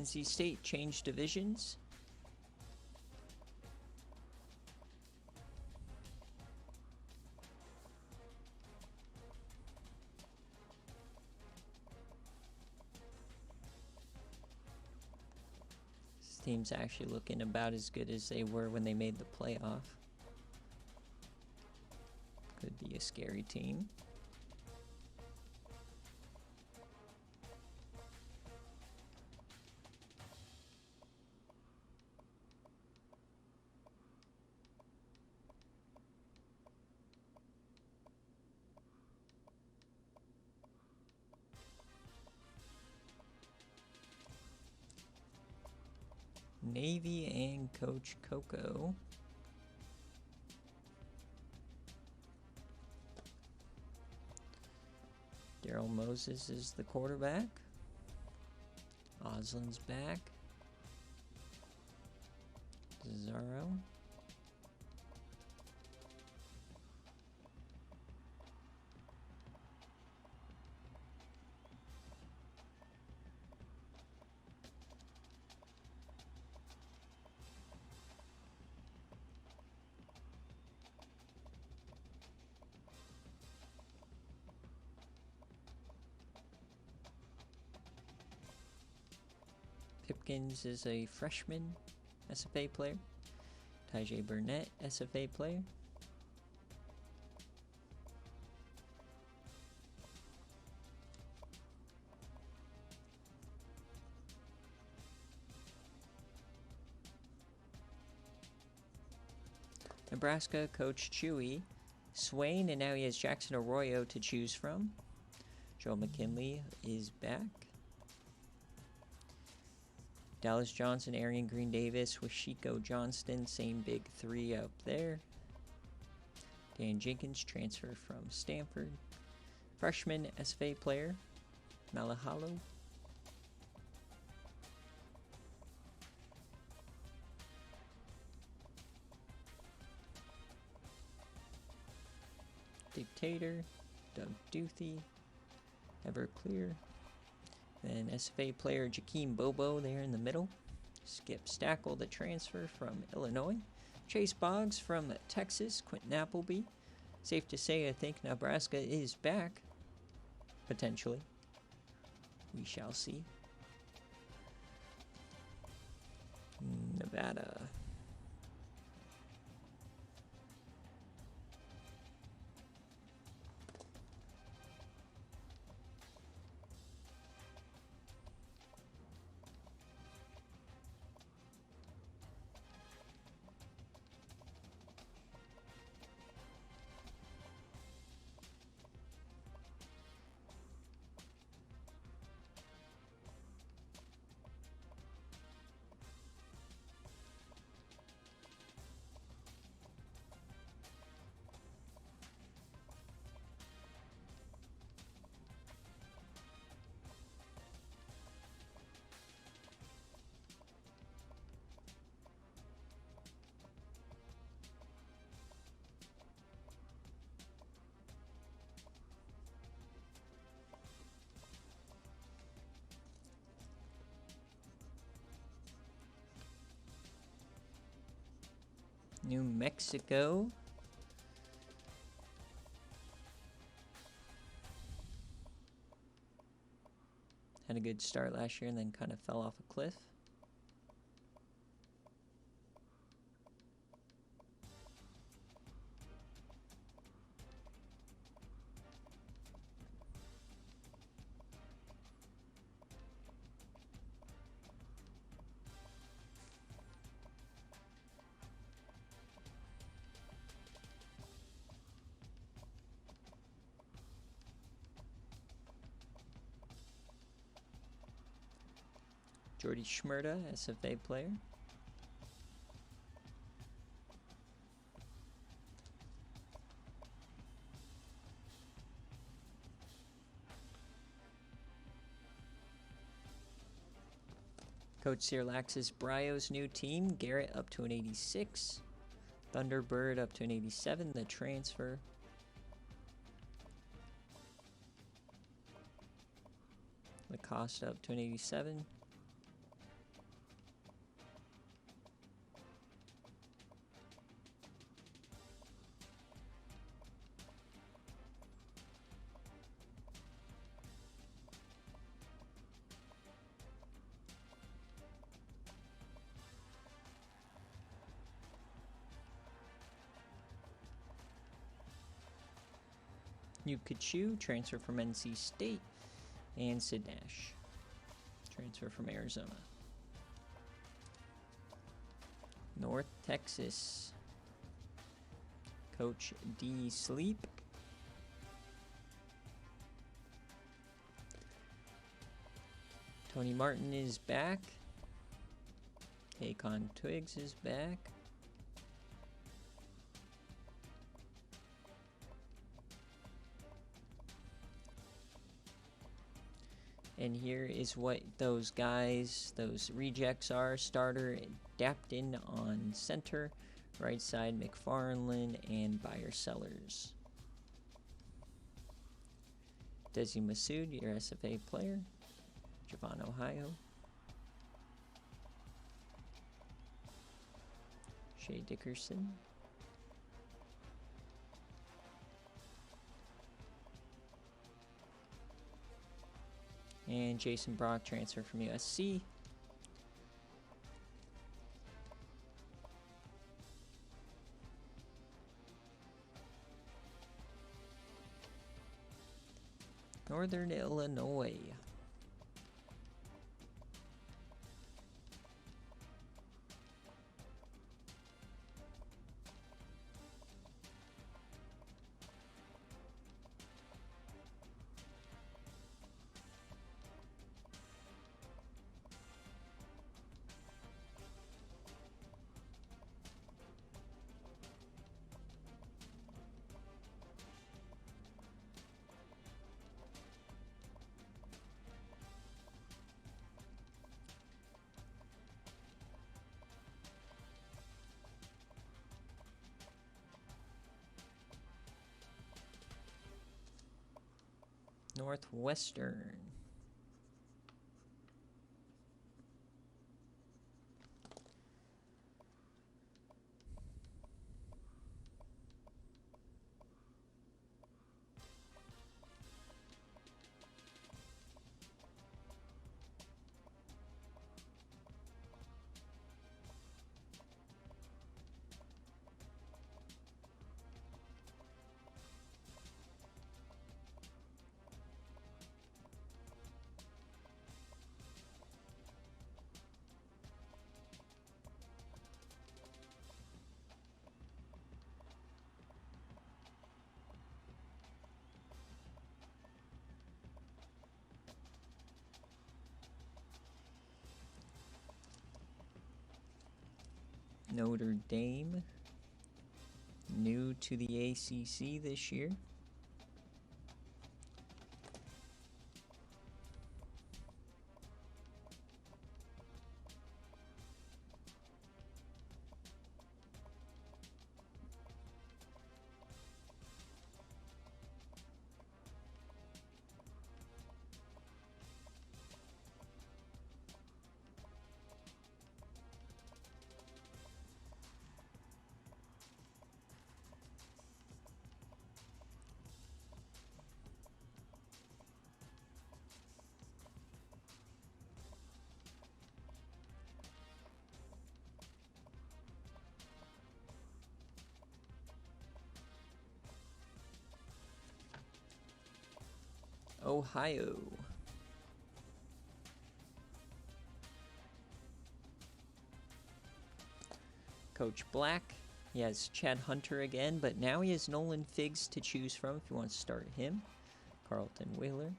NC State changed divisions. This team's actually looking about as good as they were when they made the playoff. Could be a scary team. Navy and Coach Coco. Daryl Moses is the quarterback. Oslin's back. Zaro. Pipkins is a freshman SFA player. Tajay Burnett, SFA player. Nebraska coach Chewy Swain, and now he has Jackson Arroyo to choose from. Joe McKinley is back. Dallas Johnson, Arian Green Davis, Washiko Johnston, same big three up there. Dan Jenkins, transfer from Stanford. Freshman SFA player, Malahalo. Dictator, Doug Duthie, Everclear. Then SFA player Jakeem Bobo there in the middle. Skip Stackle, the transfer from Illinois. Chase Boggs from Texas, Quentin Appleby. Safe to say, I think Nebraska is back, potentially. We shall see. Nevada. New Mexico. Had a good start last year and then kind of fell off a cliff. Jordy Schmerda, SFA player. Coach Sirlax's Brio's new team. Garrett up to an 86. Thunderbird up to an 87, the transfer. Lacoste up to an 87. Yukachu, transfer from NC State, and Sid Nash, transfer from Arizona. North Texas, Coach D. Sleep. Tony Martin is back. Akon Twiggs is back. And here is what those guys, those rejects are. Starter, Dapton on center. Right side, McFarland and Buyer Sellers. Desi Masood, your SFA player. Javon Ohio. Shea Dickerson. And Jason Brock, transfer from USC. Northern Illinois. Northwestern. Notre Dame, new to the ACC this year. Ohio. Coach Black. He has Chad Hunter again, but now he has Nolan Figs to choose from if you want to start him. Carlton Wheeler.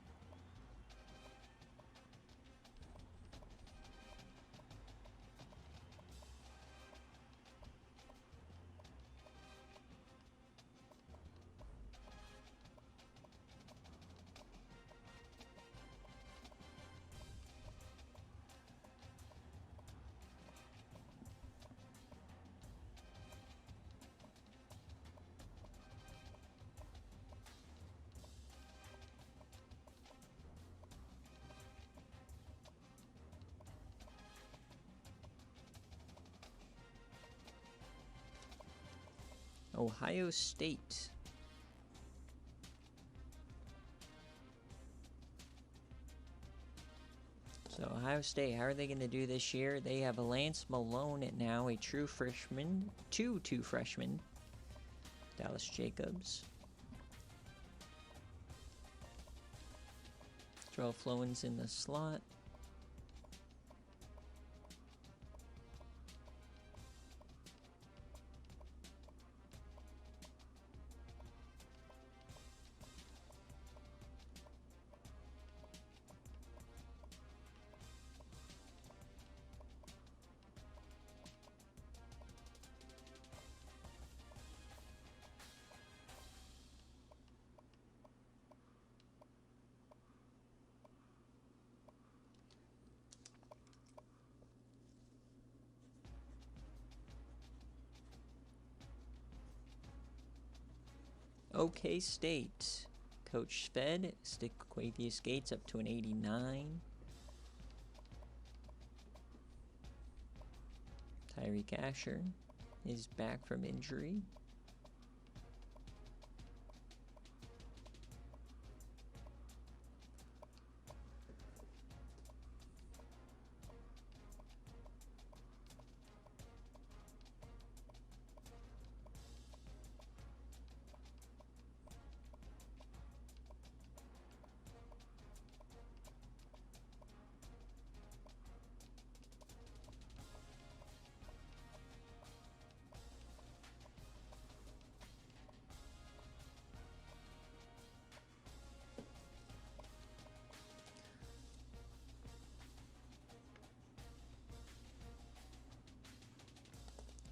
Ohio State. So Ohio State, how are they going to do this year? They have a Lance Malone at now, a true freshman, two freshmen. Dallas Jacobs. Terrell Flowens in the slot. OK State. Coach Fed, stick Quavius Gates up to an 89. Tyreek Asher is back from injury.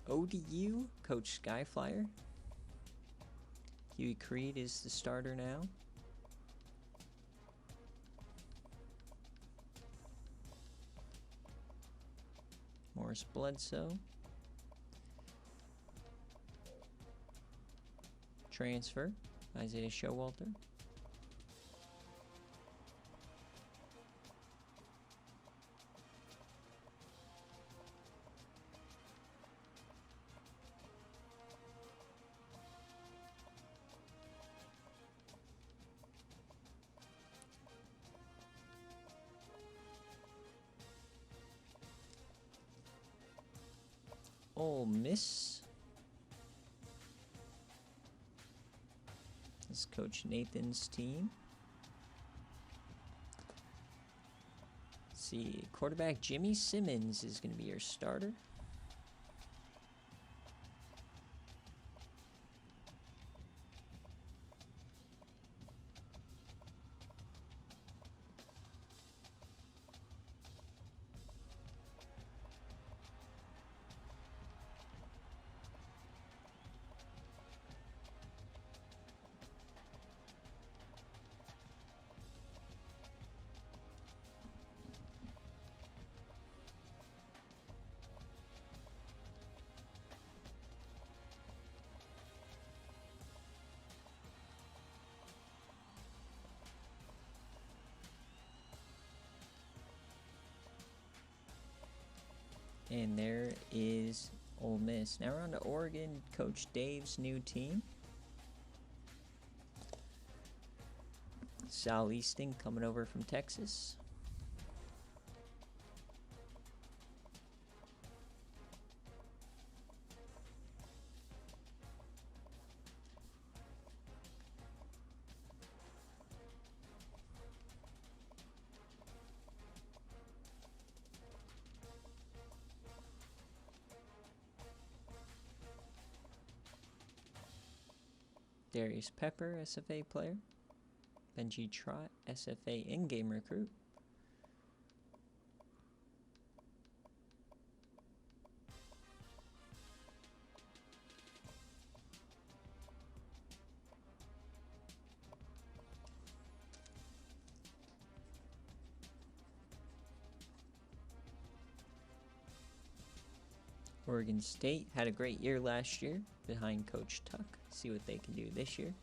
ODU, Coach Skyflyer. Huey Creed is the starter now. Morris Bledsoe. Transfer, Isaiah Showalter. Ole Miss. This is Coach Nathan's team. Let's see, quarterback Jimmy Simmons is going to be your starter. And there is Ole Miss. Now we're on to Oregon, Coach Dave's new team. Sal Easton coming over from Texas. Darius Pepper, SFA player. Benji Trott, SFA in-game recruit. Oregon State had a great year last year behind Coach Tuck. See what they can do this year.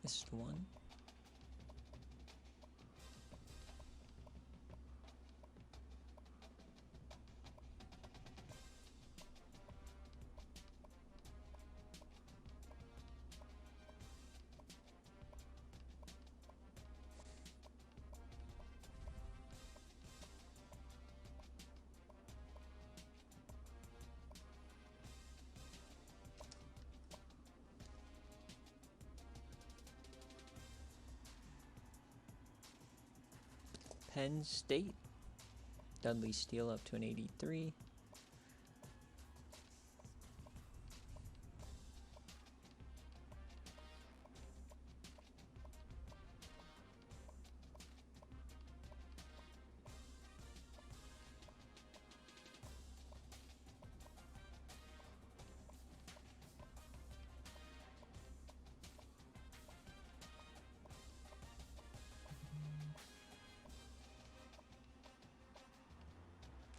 This is one. Penn State. Dudley Steele up to an 83.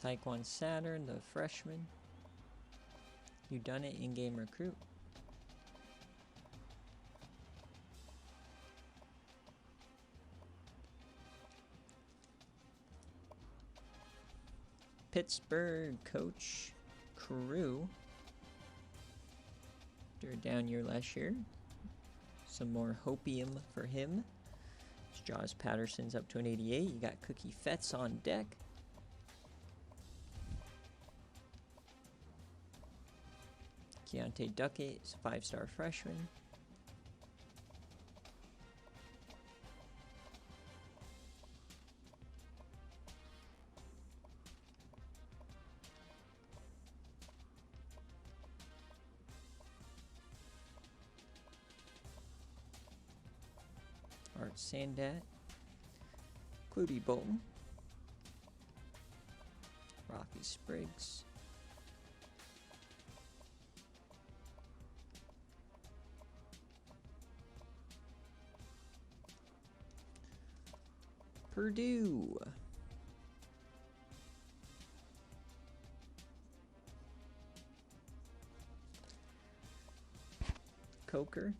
Taekwon Saturn, the freshman. You done it, in-game recruit. Pittsburgh coach Crew. After a down year last year. Some more hopium for him. Jaws Patterson's up to an 88. You got Cookie Fetts on deck. Keontae Duckett is a 5-star freshman. Art Sandat. Clutie Bolton. Rocky Spriggs. Purdue. Coker.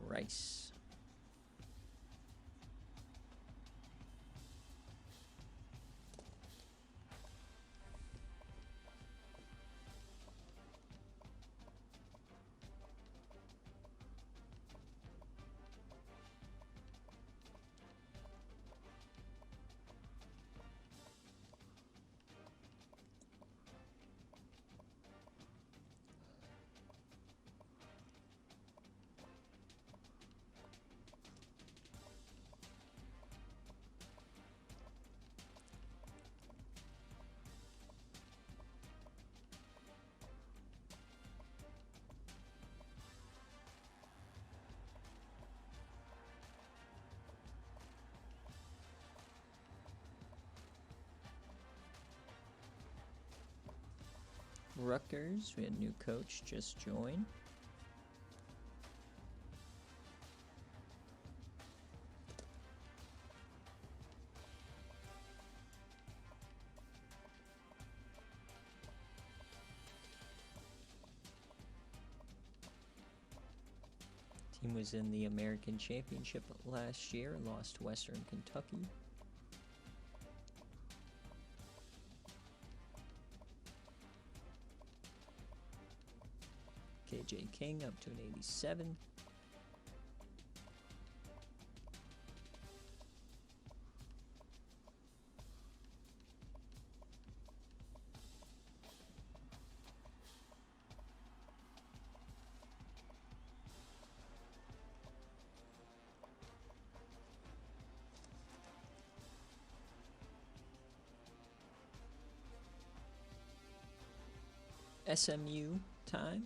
Rice. Rutgers. We had a new coach just join. Team was in the American Championship last year, lost to Western Kentucky. KJ King up to an 87. SMU time.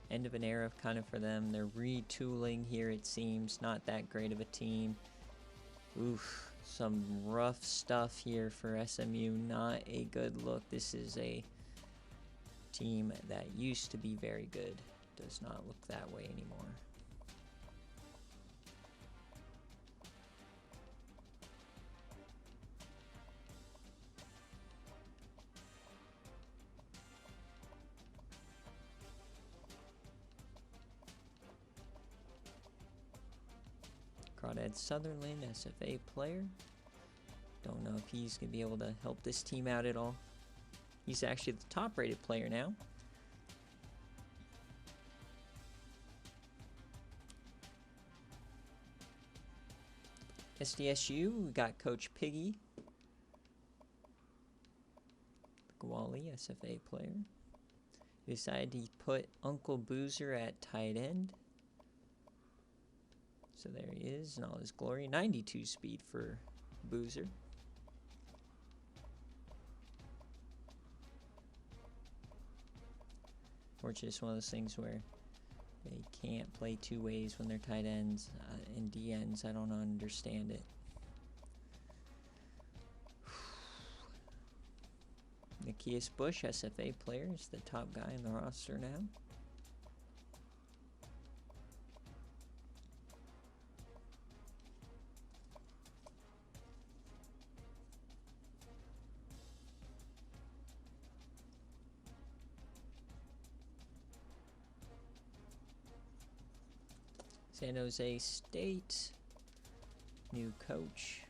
End of an era kind of for them. They're retooling here, it seems. Not that great of a team. Oof, some rough stuff here for SMU. Not a good look. This is a team that used to be very good. Does not look that way anymore. Crawdad Sutherland, SFA player. Don't know if he's going to be able to help this team out at all. He's actually the top rated player now. SDSU, we got Coach Piggy. Gwali, SFA player. He decided to put Uncle Boozer at tight end. So there he is in all his glory. 92 speed for Boozer. Fortunately, it's one of those things where they can't play two ways when they're tight ends and D ends. I don't understand it. Nikias Bush, SFA player, is the top guy in the roster now. San Jose State, new coach.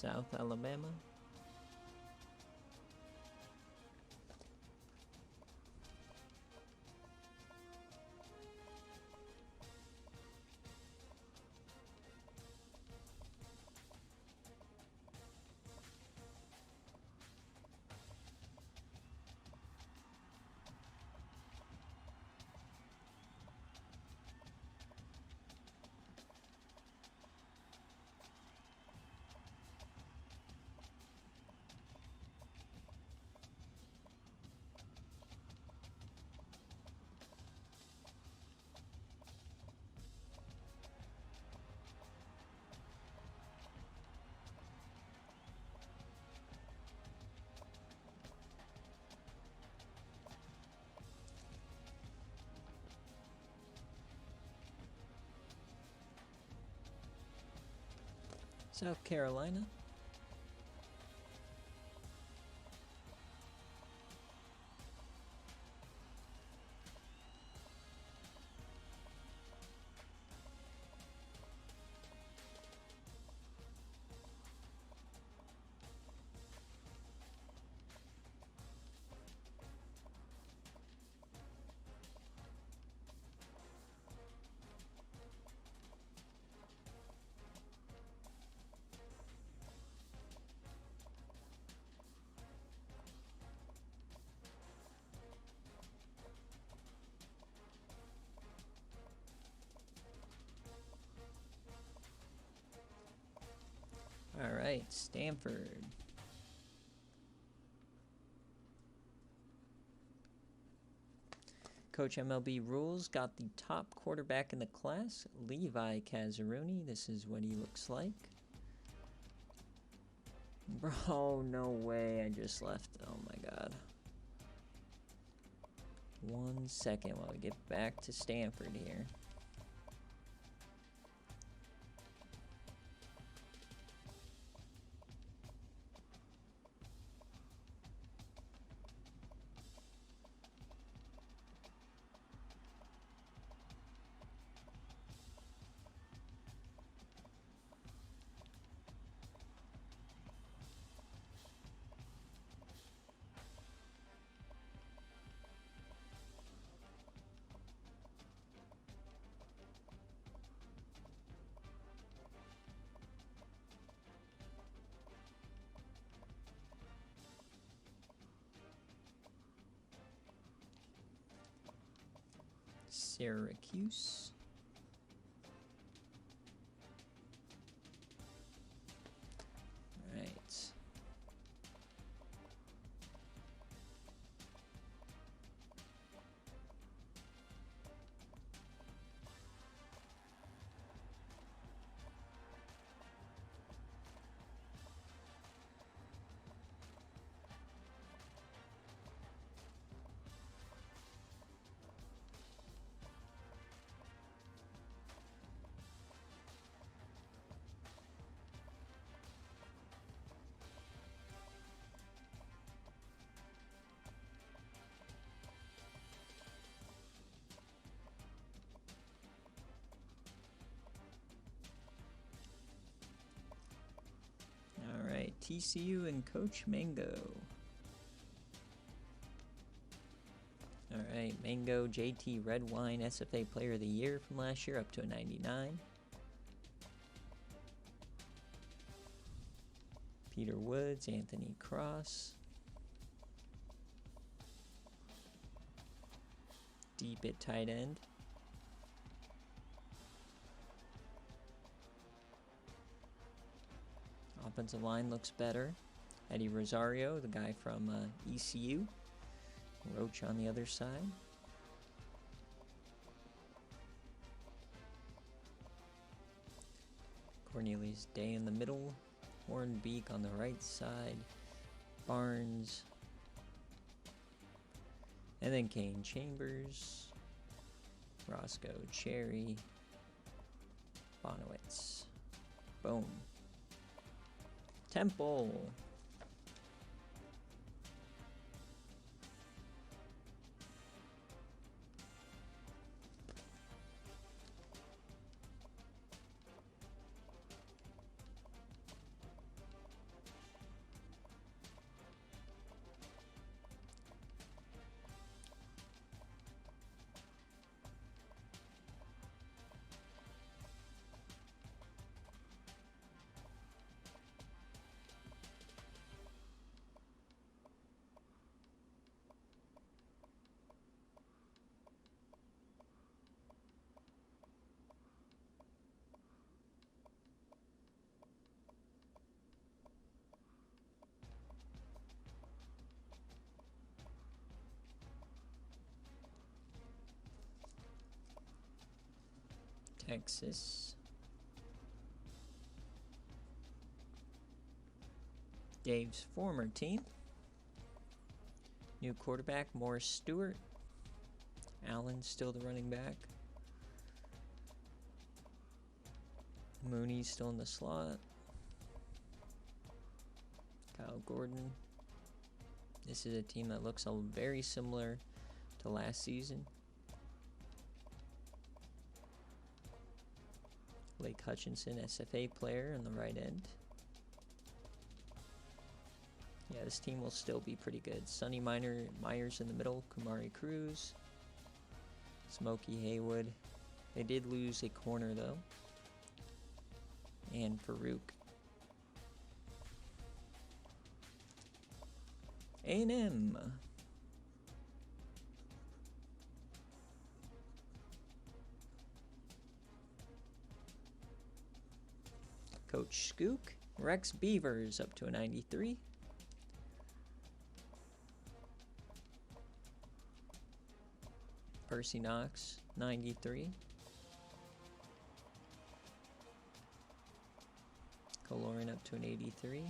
South Alabama. South Carolina. right, Stanford. Coach MLB rules got the top quarterback in the class, Levi Kazaruni. This is what he looks like. Bro, no way. I just left. Oh my god. 1 second while we get back to Stanford here. Syracuse. Right. Alright, TCU and Coach Mango. Alright, Mango, JT Redwine, SFA Player of the Year from last year, up to a 99. Peter Woods, Anthony Cross. Deep at tight end. Offensive line looks better. Eddie Rosario, the guy from ECU. Roach on the other side. Cornelius Day in the middle. Hornbeak on the right side. Barnes. And then Kane Chambers. Roscoe Cherry. Bonowitz. Boom. Temple. Texas. Dave's former team. New quarterback, Morris Stewart. Allen still the running back. Mooney's still in the slot. Kyle Gordon. This is a team that looks very similar to last season. Blake Hutchinson, SFA player on the right end. Yeah, this team will still be pretty good. Sonny Myers in the middle. Kumari Cruz. Smokey Haywood. They did lose a corner, though. And Farouk. A&M. Coach Skook, Rex Beavers up to a 93. Percy Knox, 93. Kaloran up to an 83.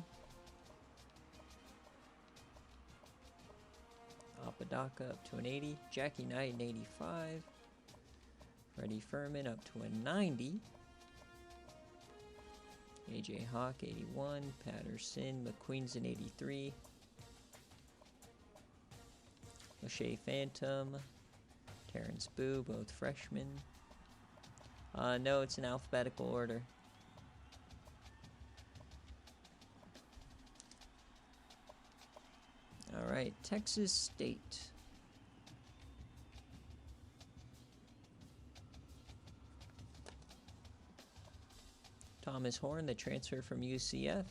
Apodaca up to an 80. Jackie Knight, an 85. Freddie Furman up to a 90. AJ Hawk, 81. Patterson, McQueen's an 83. Lachey Phantom, Terrence Boo, both freshmen. No, it's in alphabetical order. All right, Texas State. Thomas Horn, the transfer from UCF.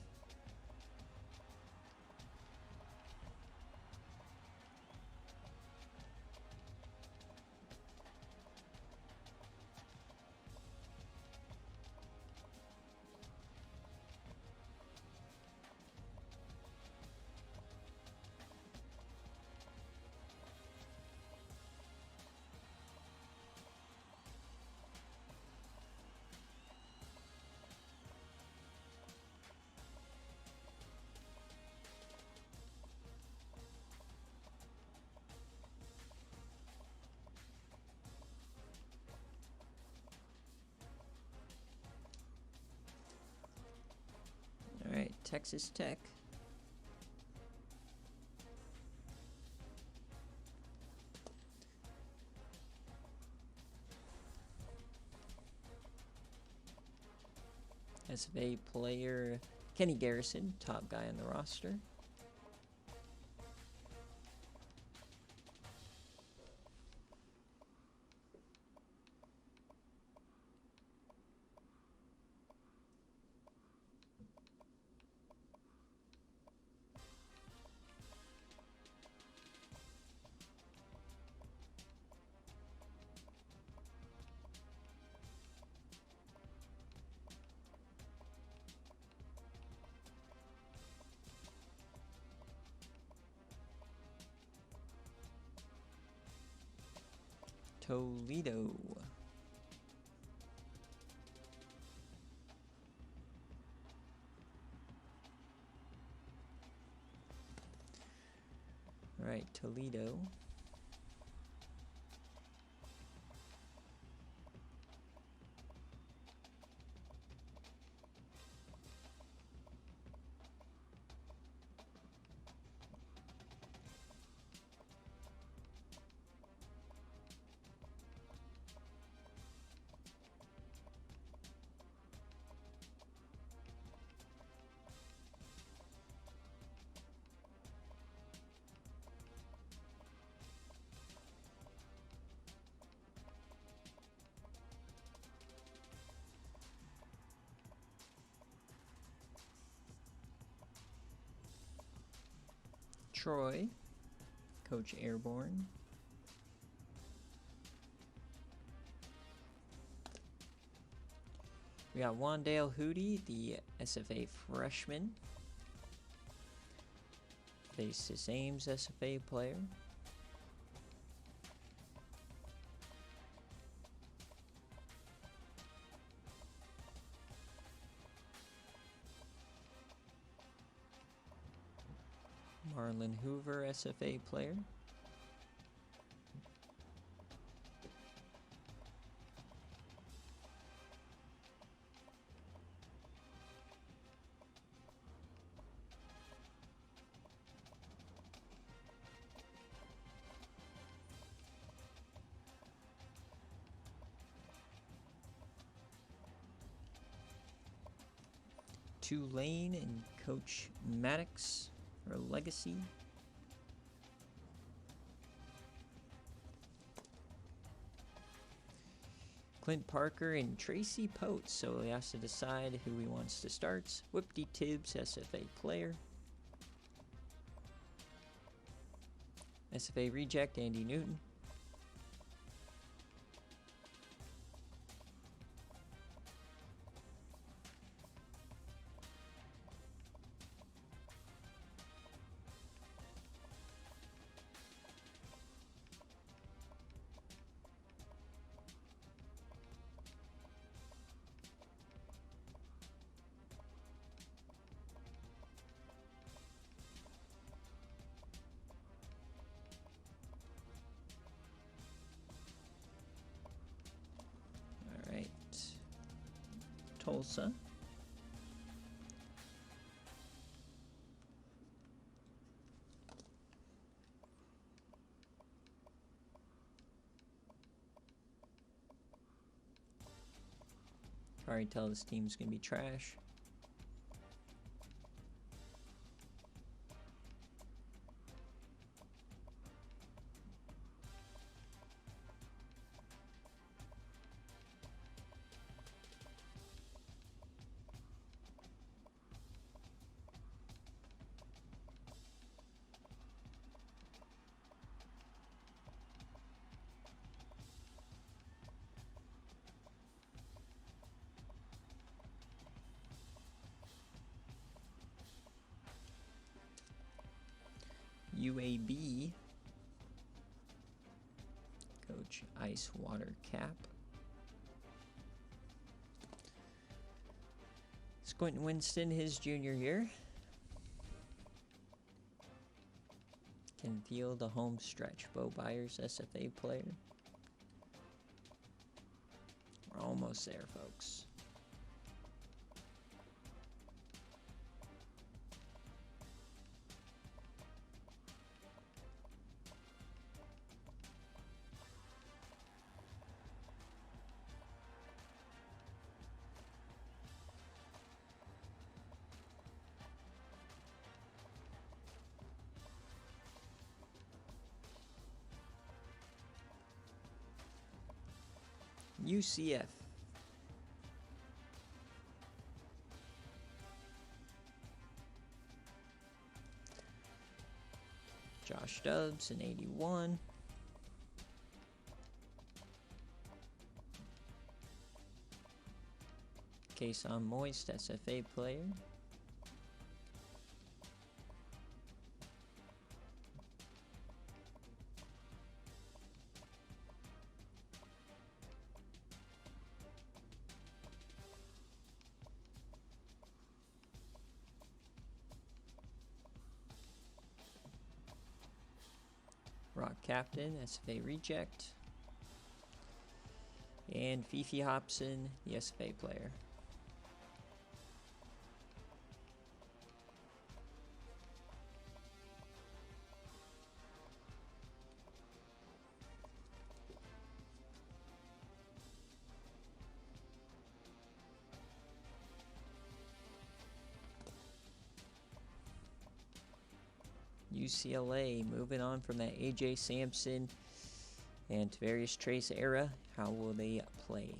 All right, Texas Tech. SFA player Kenny Garrison, top guy on the roster. Toledo. All right, Toledo. Troy, Coach Airborne. We got Wandale Hootie, the SFA freshman. Faces Ames, SFA player. Marlon Hoover, SFA player. Tulane and Coach Maddox. Or Legacy. Clint Parker and Tracy Potes, so he has to decide who he wants to start. Whipty Tibbs, SFA player. SFA reject, Andy Newton. Tulsa. I already tell this team's going to be trash. UAB, Coach Ice Water Cap. Quentin Winston, his junior year, can feel the home stretch. Bo Byers, SFA player. We're almost there, folks. UCF. Josh Stubbs, an 81. Kason Moist, SFA player. Rock Captain, SFA reject. And Fifi Hobson, the SFA player. UCLA, moving on from that AJ Sampson and Tavarius Trace era. How will they play?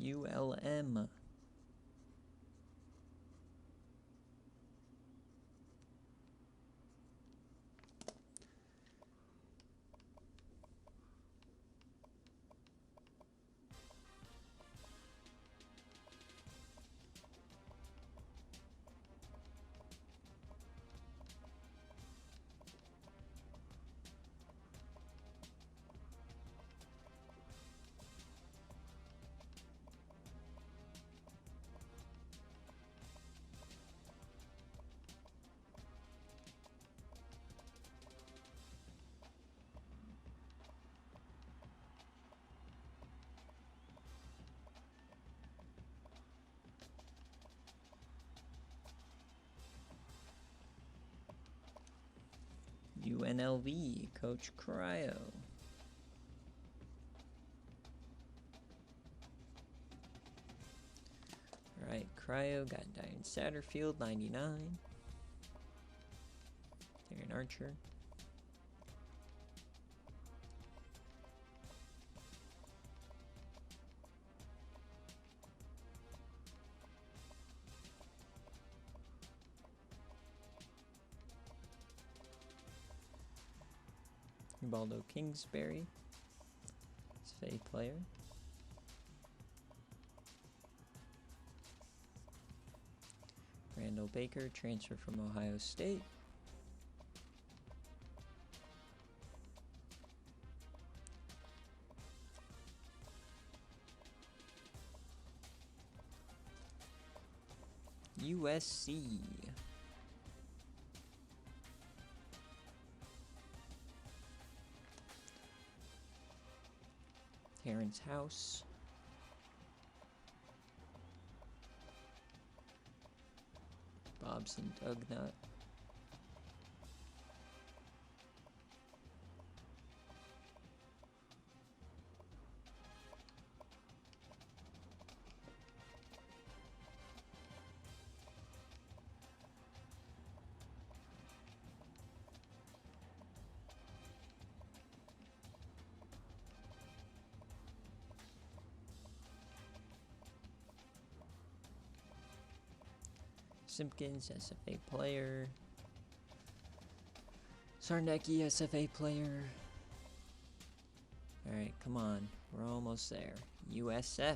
ULM. UNLV, Coach Cryo. Alright, Cryo got Diane Satterfield, 99. Darren Archer. Baldo Kingsbury. SFA player. Randall Baker, transfer from Ohio State. USC. Terrence House. Bobson Dugnut. Simpkins, SFA player. Sarnecki, SFA player. Alright, come on. We're almost there. USF.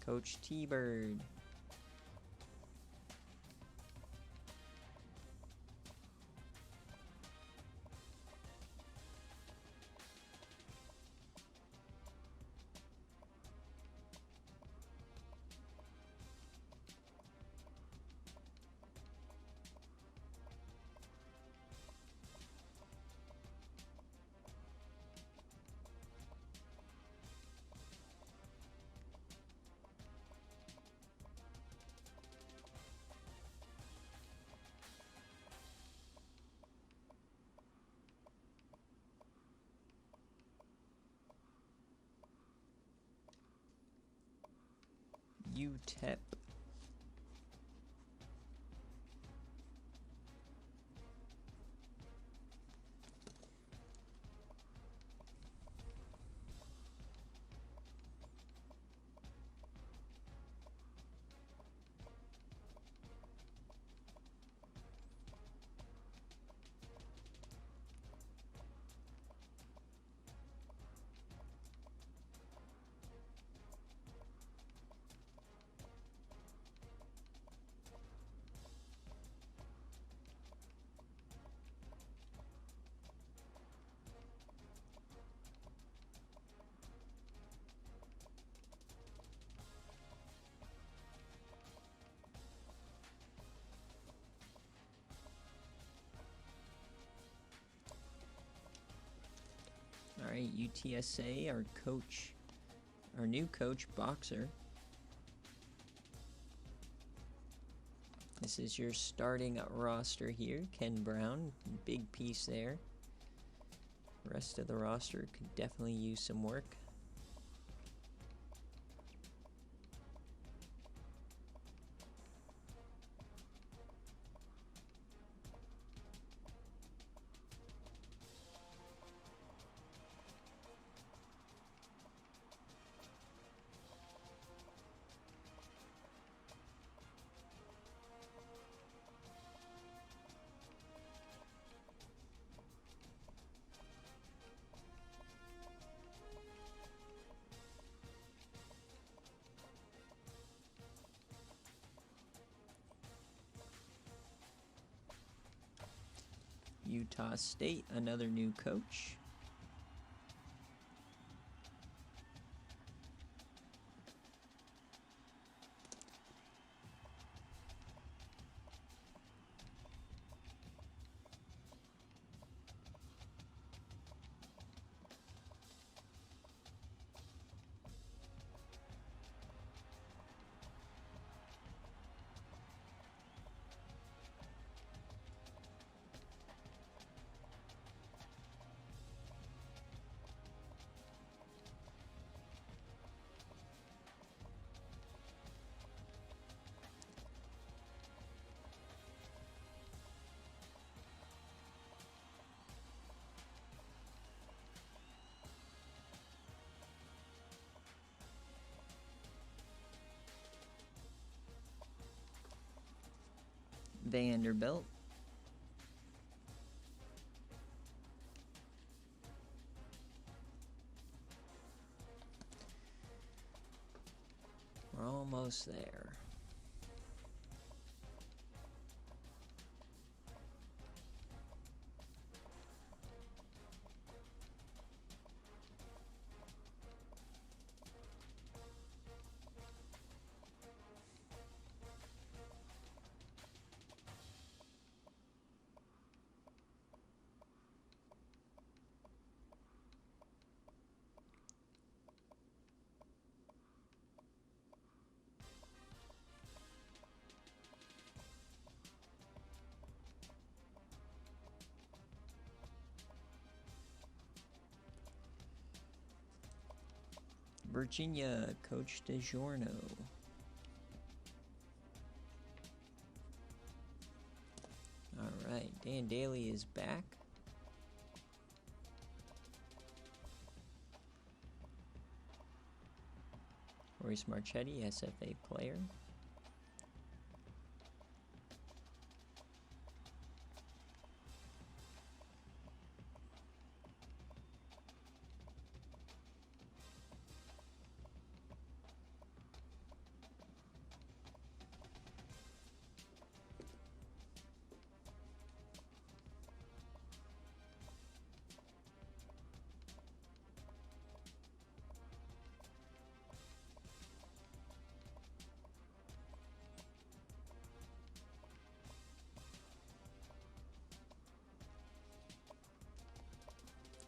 Coach T-Bird. UTEP. All right, UTSA, our new coach, Boxer. This is your starting roster here. Ken Brown, big piece there. Rest of the roster could definitely use some work. Utah State, another new coach. Vanderbilt. Almost there. Virginia, Coach DiGiorno. All right, Dan Daly is back. Maurice Marchetti, SFA player.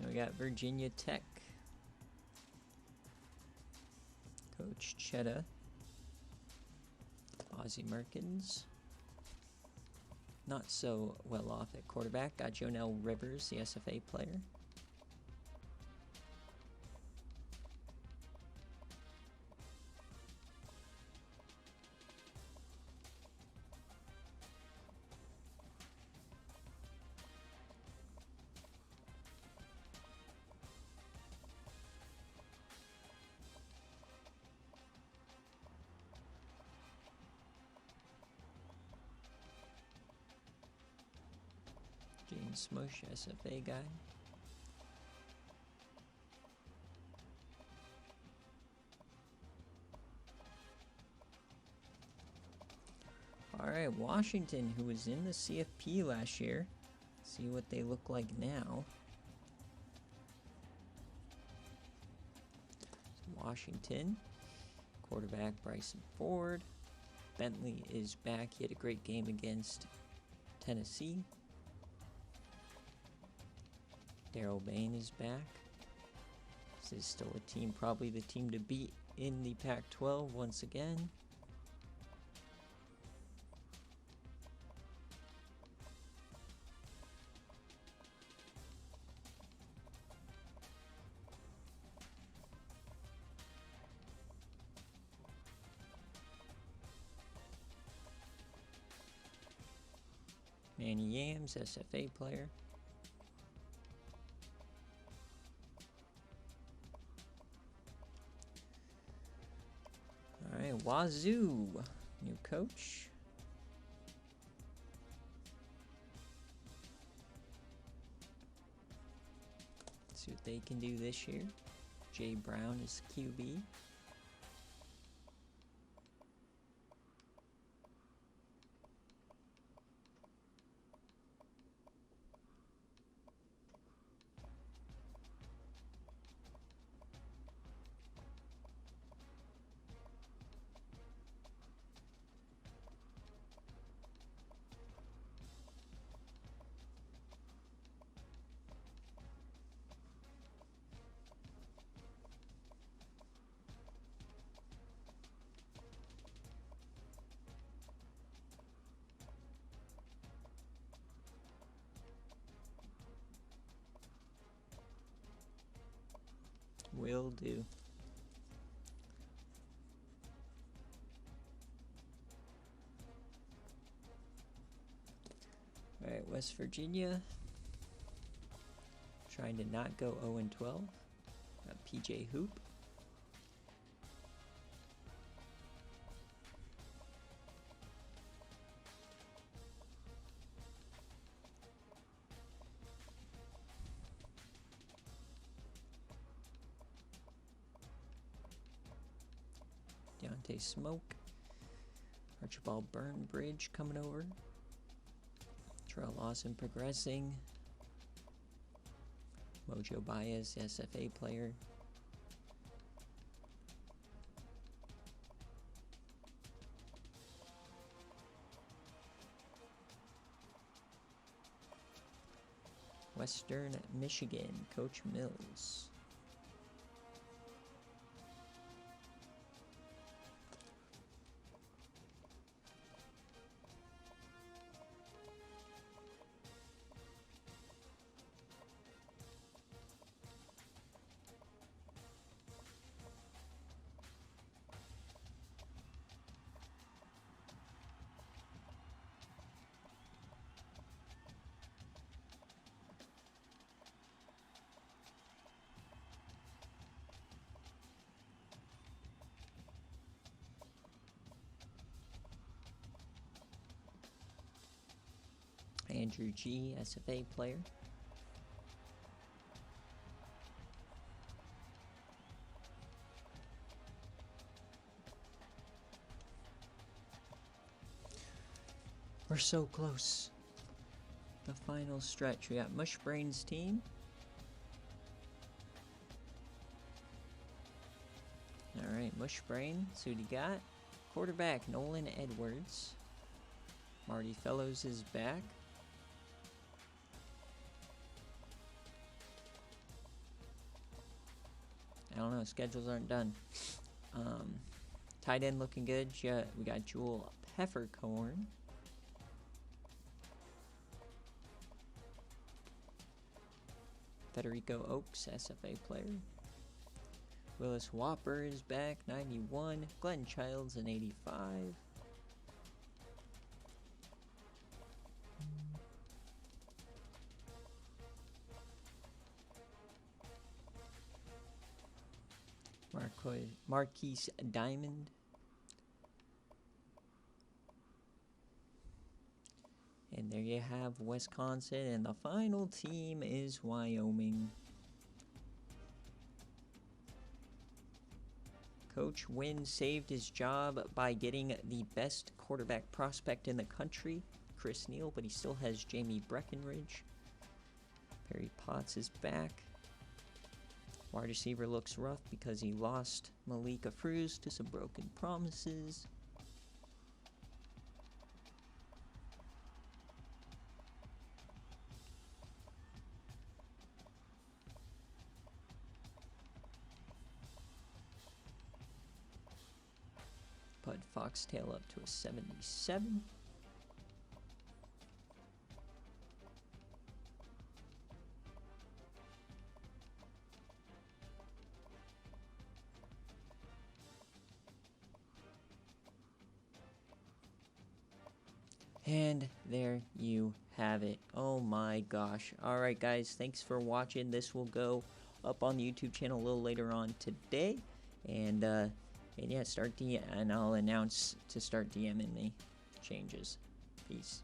We got Virginia Tech. Coach Chetta. Ozzie Merkins. Not so well off at quarterback. Got Jonell Rivers, the SFA player. James Smush, SFA guy. All right, Washington, who was in the CFP last year. See what they look like now. So Washington, quarterback Bryson Ford. Bentley is back. He had a great game against Tennessee. Darrell Bain is back. This is still a team, probably the team to beat in the Pac-12 once again. Manny Yams, SFA player. All right, Wazoo, new coach. Let's see what they can do this year. Jay Brown is QB. Will do. All right, West Virginia. Trying to not go 0-12. Got PJ Hoop. Devontae Smoke. Archibald Burnbridge coming over. Terrell Lawson progressing. Mojo Baez, SFA player. Western Michigan, Coach Mills. Andrew G, SFA player. We're so close. The final stretch. We got Mushbrain's team. Alright, Mushbrain. So what do you got? Quarterback, Nolan Edwards. Marty Fellows is back. I don't know, schedules aren't done. Tight end looking good. Yeah, we got Jewel Peppercorn. Federico Oaks, SFA player. Willis Whopper is back, 91. Glenn Childs, an 85. Marquise Diamond. And there you have Wisconsin, and the final team is Wyoming. Coach Wynn saved his job by getting the best quarterback prospect in the country, Chris Neal, but he still has Jamie Breckenridge. Perry Potts is back. Wide receiver looks rough because he lost Malika Fruz to some broken promises. Bud Foxtail up to a 77. And there you have it. Oh my gosh. Alright guys, thanks for watching. This will go up on the YouTube channel a little later on today. And yeah, and I'll announce to start DMing me changes. Peace.